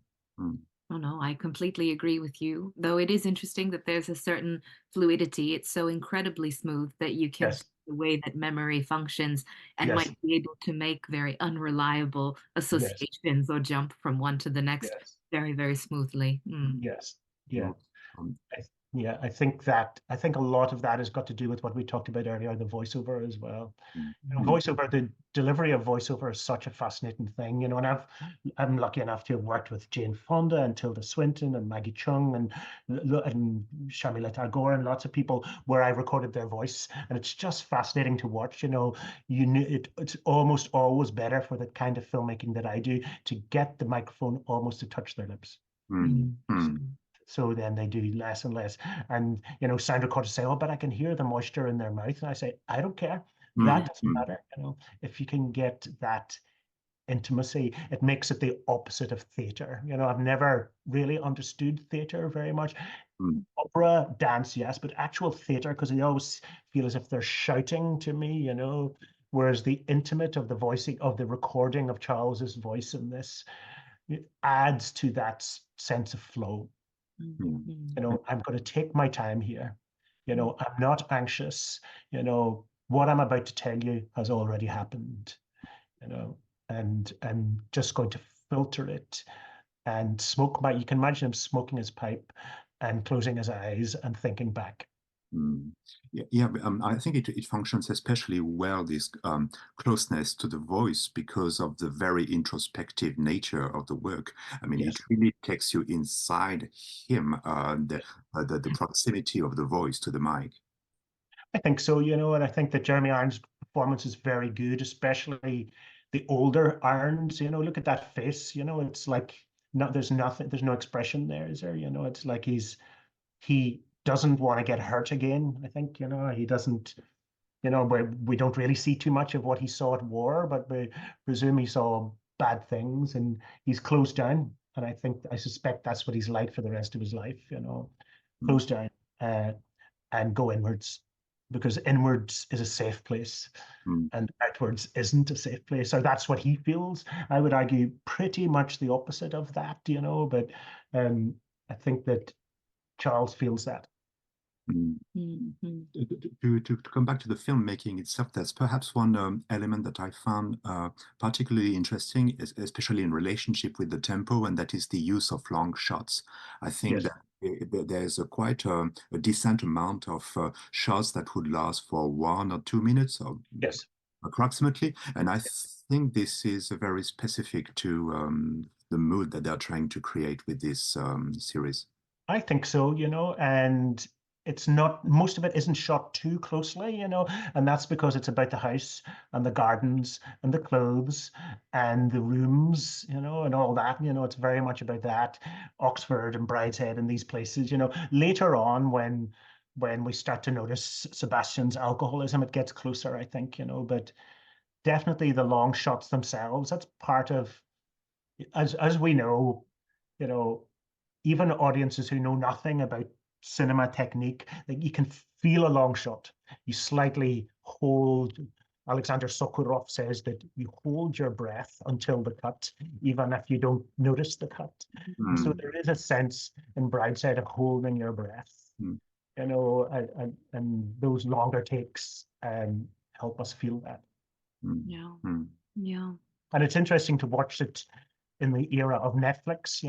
[SPEAKER 1] Oh no, I completely agree with you. Though it is interesting that there's a certain fluidity. It's so incredibly smooth that you can
[SPEAKER 3] Yes.
[SPEAKER 1] see the way that memory functions and
[SPEAKER 3] Yes.
[SPEAKER 1] might be able to make very unreliable
[SPEAKER 3] Yes.
[SPEAKER 1] associations or jump from one to the next
[SPEAKER 3] Yes.
[SPEAKER 1] very, very smoothly.
[SPEAKER 3] Yes. Yeah.
[SPEAKER 2] Um,
[SPEAKER 3] Yeah, I think a lot of that has got to do with what we talked about earlier, the voiceover as well. Voiceover, the delivery of voiceover is such a fascinating thing, and I'm lucky enough to have worked with Jane Fonda and Tilda Swinton and Maggie Chung and Shamila Tagore and lots of people where I recorded their voice, and it's just fascinating to watch. It's almost always better for the kind of filmmaking that I do to get the microphone almost to touch their lips. So then they do less and less. And, sound recorders say, oh, but I can hear the moisture in their mouth. And I say, I don't care. That doesn't matter. If you can get that intimacy, it makes it the opposite of theater. I've never really understood theater very much. Opera, dance, yes, but actual theater, because I always feel as if they're shouting to me, whereas the intimate of the voicing, of the recording of Charles's voice in this, it adds to that sense of flow. I'm going to take my time here. I'm not anxious. What I'm about to tell you has already happened, and I'm just going to filter it and you can imagine him smoking his pipe and closing his eyes and thinking back.
[SPEAKER 2] Yeah, I think it functions especially well, this closeness to the voice, because of the very introspective nature of the work. I mean,
[SPEAKER 3] Yes.
[SPEAKER 2] it really takes you inside him, the proximity of the voice to the mic.
[SPEAKER 3] I think so, and I think that Jeremy Irons' performance is very good, especially the older Irons. Look at that face. It's like there's no expression there, is there? It's like he doesn't want to get hurt again. I think, he doesn't, we don't really see too much of what he saw at war, but we presume he saw bad things, and he's closed down. And I suspect that's what he's like for the rest of his life, close down and go inwards, because inwards is a safe place and outwards isn't a safe place. So that's what he feels. I would argue pretty much the opposite of that, but I think that Charles feels that.
[SPEAKER 2] Mm.
[SPEAKER 1] Mhm.
[SPEAKER 2] To come back to the filmmaking itself, there's perhaps one element that I found particularly interesting, especially in relationship with the tempo, and that is the use of long shots. I think
[SPEAKER 3] Yes,
[SPEAKER 2] that there's quite a decent amount of shots that would last for 1 or 2 minutes, or
[SPEAKER 3] yes.
[SPEAKER 2] approximately, and I think this is very specific to the mood that they're trying to create with this series.
[SPEAKER 3] I think so, and it's not, most of it isn't shot too closely, and that's because it's about the house and the gardens and the clothes and the rooms, and all that, it's very much about that. Oxford and Brideshead and these places, later on when we start to notice Sebastian's alcoholism, it gets closer, I think, but definitely the long shots themselves, that's part of, as we know, you know, even audiences who know nothing about cinema technique, like you can feel a long shot. You slightly hold. Alexander Sokurov says that you hold your breath until the cut, even if you don't notice the cut. And so
[SPEAKER 2] Mm,
[SPEAKER 3] there is a sense in Brideshead of holding your breath,
[SPEAKER 2] mm,
[SPEAKER 3] and those longer takes help us feel that.
[SPEAKER 2] mm,
[SPEAKER 1] Yeah.
[SPEAKER 2] mm.
[SPEAKER 1] Yeah.
[SPEAKER 3] And it's interesting to watch it in the era of Netflix,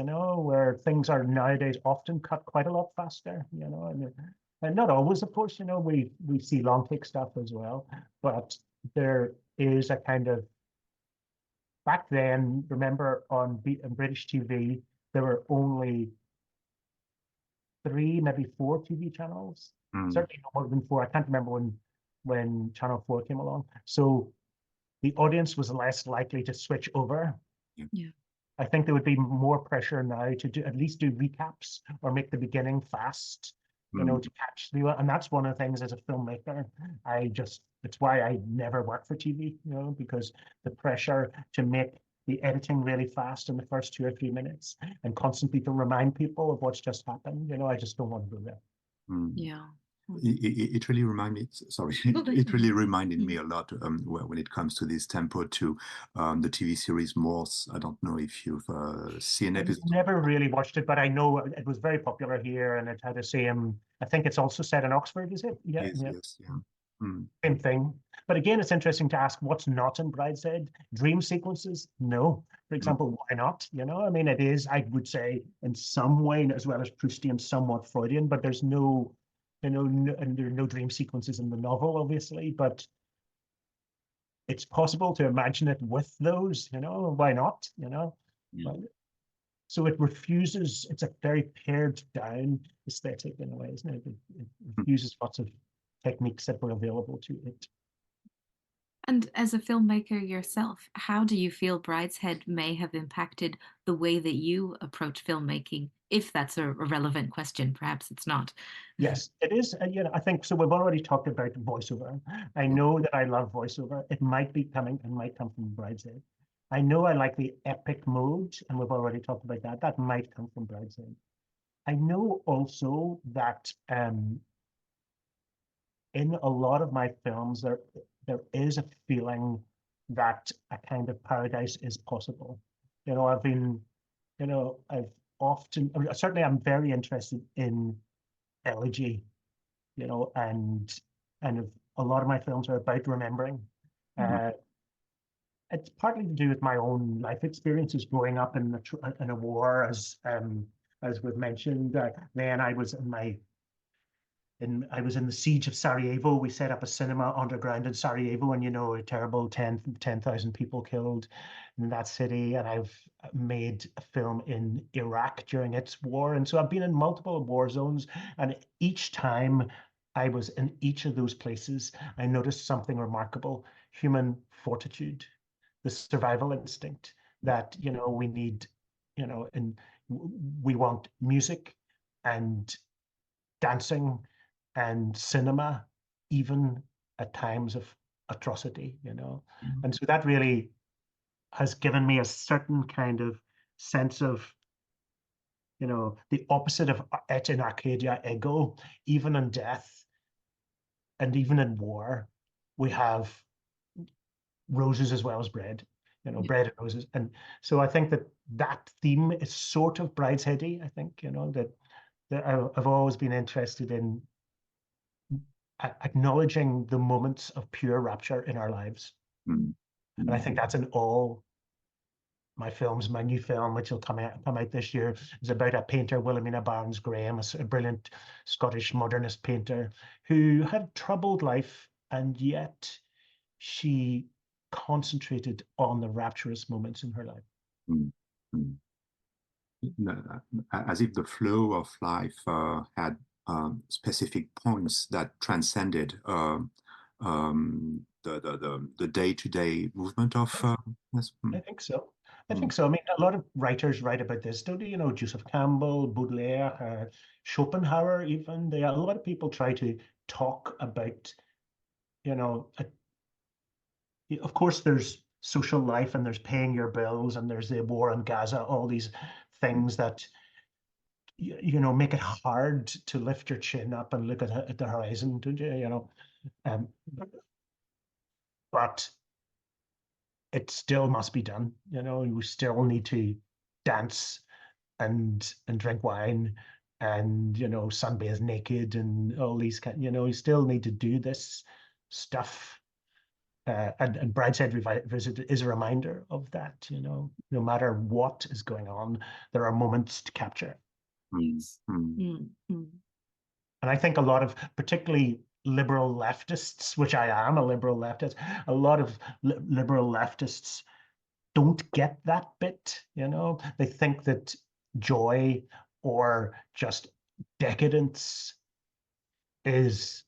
[SPEAKER 3] where things are nowadays often cut quite a lot faster, and not always, of course, we see long take stuff as well, but there is a kind of, back then, remember on British TV, there were only three, maybe four TV channels,
[SPEAKER 2] Mm.
[SPEAKER 3] certainly no more than four. I can't remember when Channel 4 came along. So the audience was less likely to switch over.
[SPEAKER 2] Yeah.
[SPEAKER 1] Yeah.
[SPEAKER 3] I think there would be more pressure now to at least do recaps or make the beginning fast,
[SPEAKER 2] Mm.
[SPEAKER 3] to catch the, and that's one of the things as a filmmaker. It's why I never work for TV, because the pressure to make the editing really fast in the first 2 or 3 minutes and constantly to remind people of what's just happened, I just don't want to go there.
[SPEAKER 2] Mm.
[SPEAKER 1] Yeah.
[SPEAKER 2] It really reminded me, sorry,
[SPEAKER 1] No,
[SPEAKER 2] it really reminded me
[SPEAKER 1] Mhm.
[SPEAKER 2] a lot when it comes to this tempo to the TV series Morse. I don't know if you've seen
[SPEAKER 3] I
[SPEAKER 2] episodes of
[SPEAKER 3] never really watched it, but I know it was very popular here, and it had the same. I think it's also set in Oxford, is it? Yeah,
[SPEAKER 2] this.
[SPEAKER 3] yeah.
[SPEAKER 2] Yes, yeah. Mm.
[SPEAKER 3] Same thing. But again, it's interesting to ask what's not in Brideshead. Dream sequences? No. For
[SPEAKER 2] Mm.
[SPEAKER 3] example, why not? I mean, it is, I would say, in some way, as well as Proustian, somewhat Freudian, but there's no, and there are no dream sequences in the novel, obviously, but it's possible to imagine it with those, why not?
[SPEAKER 1] Yeah.
[SPEAKER 3] But, so it refuses, it's a very pared down aesthetic in a way, isn't it? It refuses lots of techniques that were available to it.
[SPEAKER 1] And as a filmmaker yourself, how do you feel Brideshead may have impacted the way that you approach filmmaking? If that's a relevant question, perhaps it's not.
[SPEAKER 3] Yes, it is. I think so. We've already talked about voiceover. I know that I love voiceover. It might come from Brideshead. I know I like the epic mode, and we've already talked about that. That might come from Brideshead. I know also that in a lot of my films, there is a feeling that a kind of paradise is possible. I've been, I've often, certainly I'm very interested in elegy, and if a lot of my films are about remembering.
[SPEAKER 2] Mm.
[SPEAKER 3] Uh, it's partly to do with my own life experiences growing up in a war, as we've mentioned. Then I was in the siege of Sarajevo. We set up a cinema underground in Sarajevo, and a terrible 10,000 people killed in that city. And I've made a film in Iraq during its war. And so I've been in multiple war zones. And each time I was in each of those places, I noticed something remarkable: human fortitude, the survival instinct that, we need, and we want music and dancing and cinema, even at times of atrocity,
[SPEAKER 2] Mm.
[SPEAKER 3] And so that really has given me a certain kind of sense of, the opposite of et in Arcadia ego, even in death and even in war, we have roses as well as bread,
[SPEAKER 1] Yeah.
[SPEAKER 3] bread and roses. And so I think that theme is sort of Bridesheady, I think, that I've always been interested in acknowledging the moments of pure rapture in our lives.
[SPEAKER 2] mm,
[SPEAKER 3] And I
[SPEAKER 2] mm,
[SPEAKER 3] think that's in all my films. My new film, which will come out this year, is about a painter, Wilhelmina Barnes-Graham, a brilliant Scottish modernist painter who had a troubled life, and yet she concentrated on the rapturous moments in her life.
[SPEAKER 2] mm, mm. As if the flow of life had specific points that transcended the day-to-day movement of yes.
[SPEAKER 3] I think so. I
[SPEAKER 2] Mm,
[SPEAKER 3] think so. I mean, a lot of writers write about this, don't they? You know, Joseph Campbell, Baudelaire, Schopenhauer, even. A lot of people try to talk about, you know, of course, there's social life and there's paying your bills and there's the war in Gaza, all these things that, you know, make it hard to lift your chin up and look at the horizon, don't you? You know, um, but it still must be done. You know, you still need to dance and drink wine and, you know, sunbathe naked and all these kind, you know, you still need to do this stuff. And Brideshead Revisited is a reminder of that, you know, no matter what is going on, there are moments to capture.
[SPEAKER 2] mm, mm,
[SPEAKER 1] Mm.
[SPEAKER 3] And I think a lot of particularly liberal leftists, which I am a liberal leftist, a lot of liberal leftists don't get that bit, you know. They think that joy or just decadence is,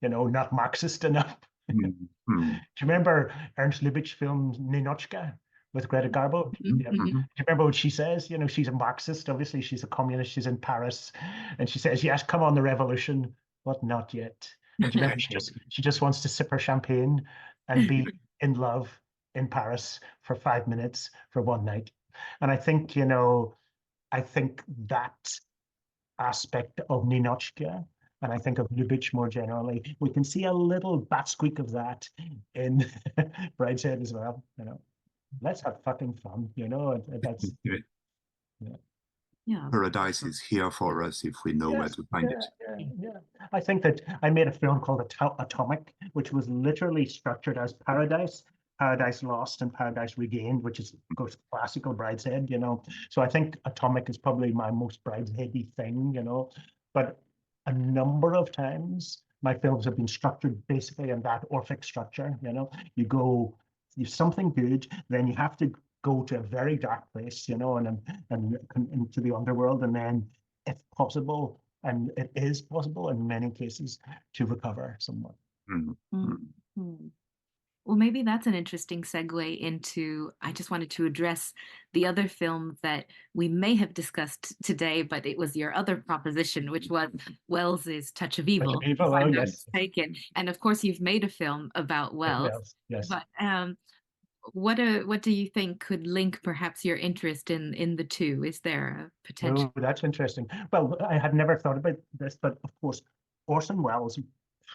[SPEAKER 3] you know, not Marxist enough. Do
[SPEAKER 2] mm, mm.
[SPEAKER 3] you remember Ernst Lubitsch's film Ninochka with Greta Garbo? Yeah. Do
[SPEAKER 2] Mhm.
[SPEAKER 3] you remember what she says? You know, she's a Marxist, obviously, she's a communist, she's in Paris, and she says, yes, come on, the revolution, but not yet. And do you remember she just wants to sip her champagne and be in love in Paris for 5 minutes for one night. And I think, you know, I think that aspect of Ninochka, and I think of Lubitsch more generally, we can see a little bat squeak of that in Brideshead as well. You know, let's have fucking fun. You know, that's
[SPEAKER 2] Yeah.
[SPEAKER 3] yeah.
[SPEAKER 1] Yeah.
[SPEAKER 2] Paradise is here for us if we know where
[SPEAKER 3] Yes,
[SPEAKER 2] to find it.
[SPEAKER 3] yeah. I think that I made a film called Atomic, which was literally structured as Paradise, Paradise Lost, and Paradise Regained, which is, of course, classical Brideshead, you know. So I think Atomic is probably my most Bridesheady thing, you know. But a number of times my films have been structured basically in that Orphic structure, you know. You something good, then you have to go to a very dark place, you know, and into the underworld, and then if possible, and it is possible in many cases, to recover somewhat.
[SPEAKER 2] Mm, mm,
[SPEAKER 1] Mm. Well, maybe that's an interesting segue into. I just wanted to address the other film that we may have discussed today, but it was your other proposition, which was Wells's Touch of
[SPEAKER 3] Touch
[SPEAKER 1] Evil,
[SPEAKER 3] of
[SPEAKER 1] if
[SPEAKER 3] Evil, oh
[SPEAKER 1] I'm not
[SPEAKER 3] yes,
[SPEAKER 1] mistaken. And of course, you've made a film about Wells.
[SPEAKER 3] yes.
[SPEAKER 1] But what do you think could link perhaps your interest in the two? Is there a potential?
[SPEAKER 3] Oh, that's interesting. Well, I had never thought about this, but of course, Orson Welles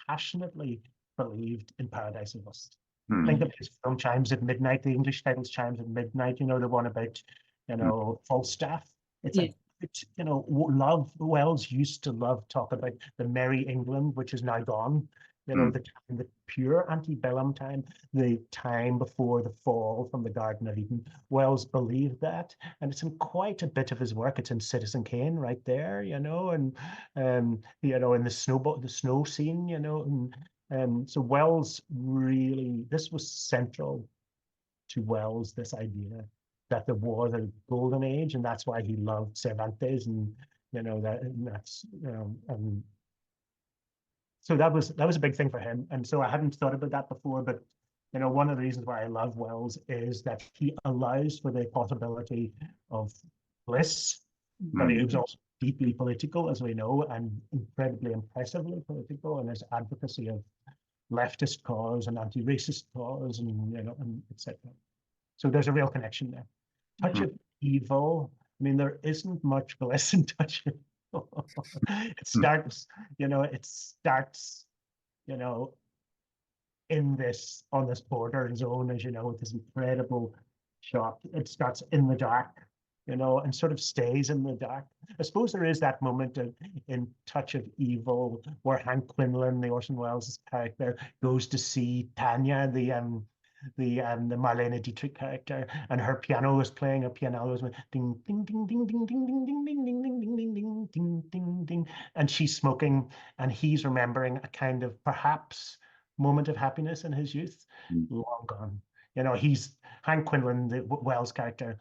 [SPEAKER 3] passionately believed in Paradise Lost. Think
[SPEAKER 2] mm,
[SPEAKER 3] of his film Chimes at Midnight, the English titles Chimes at Midnight, you know, the one about, you
[SPEAKER 2] mm,
[SPEAKER 3] know, Falstaff. It's
[SPEAKER 1] Yeah.
[SPEAKER 3] a, you know, love, Wells used to love talk about the Merry England, which is now gone, you know,
[SPEAKER 2] mm,
[SPEAKER 3] the time, the pure antebellum time, the time before the fall from the Garden of Eden. Wells believed that, and it's in quite a bit of his work. It's in Citizen Kane right there, you know, and you know, in the snow scene, you know, and so Wells really, this was central to Wells, this idea that there was a golden age, and that's why he loved Cervantes, and you know that's so that was a big thing for him. And so I hadn't thought about that before, but you know, one of the reasons why I love Wells is that he allows for the possibility of bliss, but he
[SPEAKER 2] mm,
[SPEAKER 3] was also deeply political, as we know, and incredibly impressively political in his advocacy of leftist cause and anti-racist cause, and you know, and etc. So there's a real connection there. Touch
[SPEAKER 2] mm,
[SPEAKER 3] of Evil. I mean, there isn't much bliss in Touch of Evil. It
[SPEAKER 2] mm,
[SPEAKER 3] starts, you know, you know, in this on this border zone, as you know, with this incredible shot. It starts in the dark, and sort of stays in the dark. I suppose there is that moment in Touch of Evil where Hank Quinlan, the Orson Welles' character, goes to see Tanya, the Marlene Dietrich character, and her piano is playing. Her piano is ding ding ding ding ding ding ding ding ding ding ding ding ding ding ding ding ding, and she's smoking, and he's remembering a kind of perhaps moment of happiness in his youth, long gone. He's Hank Quinlan, the Wells character.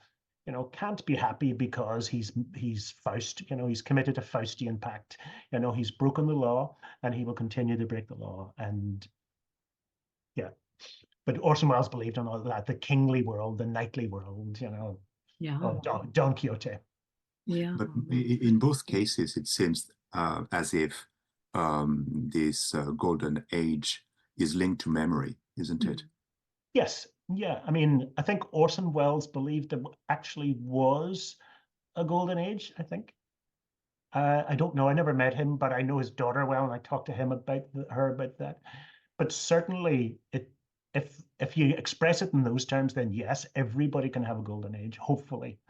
[SPEAKER 3] Can't be happy because he's Faust. He's committed a Faustian pact. He's broken the law, and he will continue to break the law. And yeah. But Orson Welles believed in all that, the kingly world, the knightly world,
[SPEAKER 1] Yeah.
[SPEAKER 3] of Don Quixote.
[SPEAKER 1] Yeah.
[SPEAKER 2] But in both cases, it seems as if this golden age is linked to memory, isn't it?
[SPEAKER 3] Yes. Yeah. I mean, I think Orson Welles believed there actually was a golden age, I think. I don't know. I never met him, but I know his daughter well, and I talked to him about her about that. But certainly, if you express it in those terms, then yes, everybody can have a golden age. Hopefully,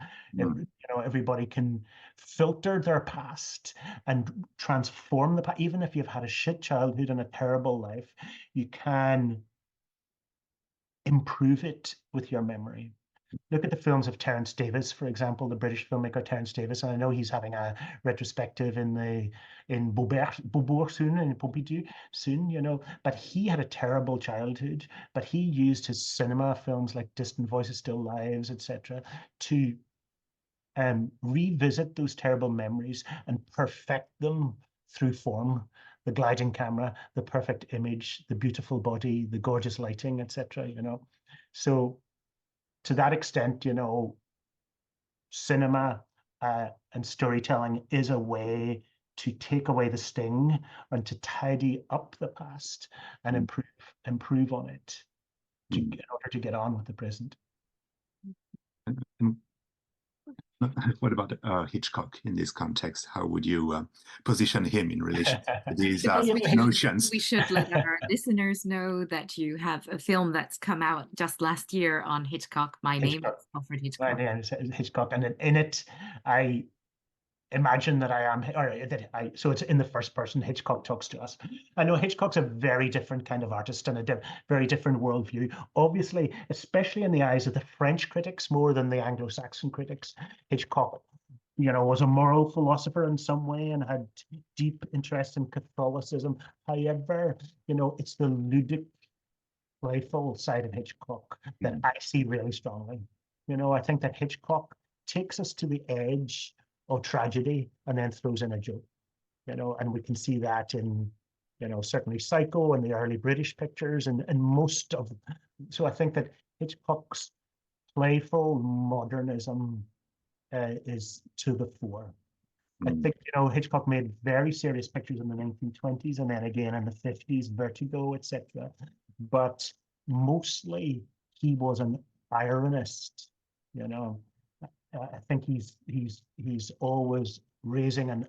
[SPEAKER 3] everybody can filter their past and transform the past. Even if you've had a shit childhood and a terrible life, you can improve it with your memory. Look at the films of Terence Davis, for example, the British filmmaker Terence Davis. And I know he's having a retrospective in Beaubourg soon, in Pompidou soon, but he had a terrible childhood, but he used his cinema films like Distant Voices, Still Lives, etc., to revisit those terrible memories and perfect them through form, the gliding camera, the perfect image, the beautiful body, the gorgeous lighting, etc. So to that extent, cinema and storytelling is a way to take away the sting and to tidy up the past and improve on it in order to get on with the present.
[SPEAKER 2] And what about Hitchcock in this context? How would you position him in relation to these notions?
[SPEAKER 1] We should let our listeners know that you have a film that's come out just last year on Hitchcock. My name is Alfred Hitchcock.
[SPEAKER 3] My name is Hitchcock, and in it, I imagine that I am, or that so it's in the first person. Hitchcock talks to us. I know Hitchcock's a very different kind of artist and a very different worldview. Obviously, especially in the eyes of the French critics more than the Anglo-Saxon critics, Hitchcock, was a moral philosopher in some way and had deep interest in Catholicism. However, it's the ludic, playful side of Hitchcock that I see really strongly. I think that Hitchcock takes us to the edge of tragedy and then throws in a joke, and we can see that in, certainly Psycho and the early British pictures and most of, so I think that Hitchcock's playful modernism is to the fore. I think, Hitchcock made very serious pictures in the 1920s and then again in the 50s, Vertigo, etc. But mostly he was an ironist, I think he's always raising an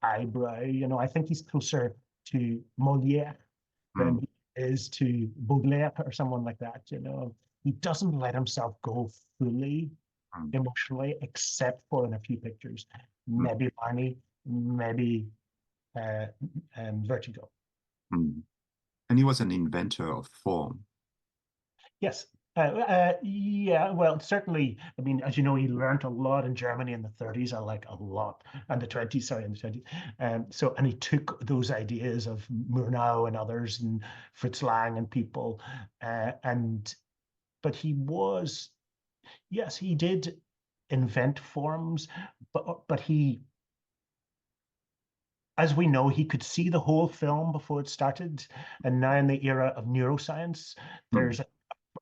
[SPEAKER 3] eyebrow. I think he's closer to Molière than he is to Baudelaire or someone like that. He doesn't let himself go fully emotionally, except for in a few pictures, maybe Barney, maybe Vertigo.
[SPEAKER 2] And he was an inventor of form.
[SPEAKER 3] Yes. Yeah, well, certainly, I mean, as you know, he learned a lot in Germany in the 30s, like a lot, and the 20s, sorry, in the 20s. And he took those ideas of Murnau and others and Fritz Lang and people, but he was, yes, he did invent forms, but he, as we know, he could see the whole film before it started. And now in the era of neuroscience, there's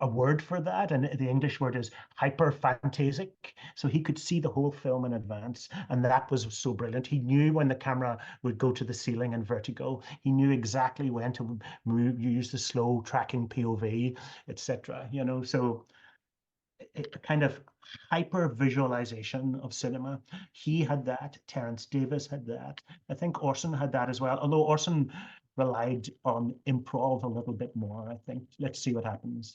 [SPEAKER 3] a word for that, and the English word is hyperphantasic. So he could see the whole film in advance, and that was so brilliant. He knew when the camera would go to the ceiling in Vertigo. He knew exactly when to move, use the slow tracking POV, etc. So a kind of hyper visualization of cinema. He had that. Terence Davis had that. I think Orson had that as well. Although Orson relied on improv a little bit more, I think. Let's see what happens.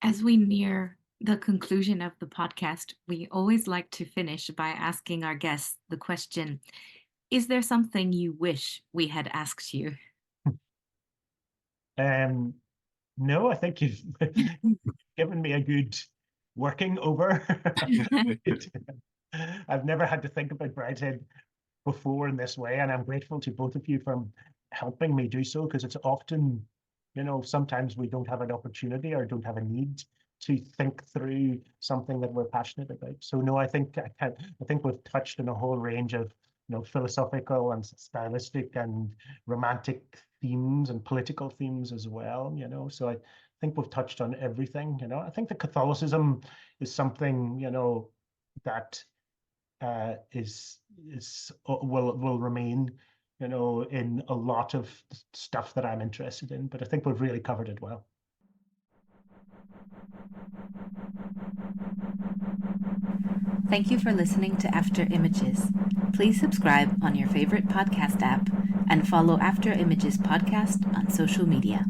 [SPEAKER 1] As we near The conclusion of the podcast, we always like to finish by asking our guests the question, is there something you wish we had asked you?
[SPEAKER 3] Um, no, I think you've given me a good working over. I've never had to think about Brideshead before in this way, and I'm grateful to both of you for helping me do so, because it's often, sometimes we don't have an opportunity or don't have a need to think through something that we're passionate about. So no, I think we've touched on a whole range of philosophical and stylistic and romantic themes and political themes as well. So I think we've touched on everything. I think that Catholicism is something that will remain, in a lot of stuff that I'm interested in. But I think we've really covered it well.
[SPEAKER 1] Thank you for listening to After Images. Please subscribe on your favorite podcast app and follow After Images podcast on social media.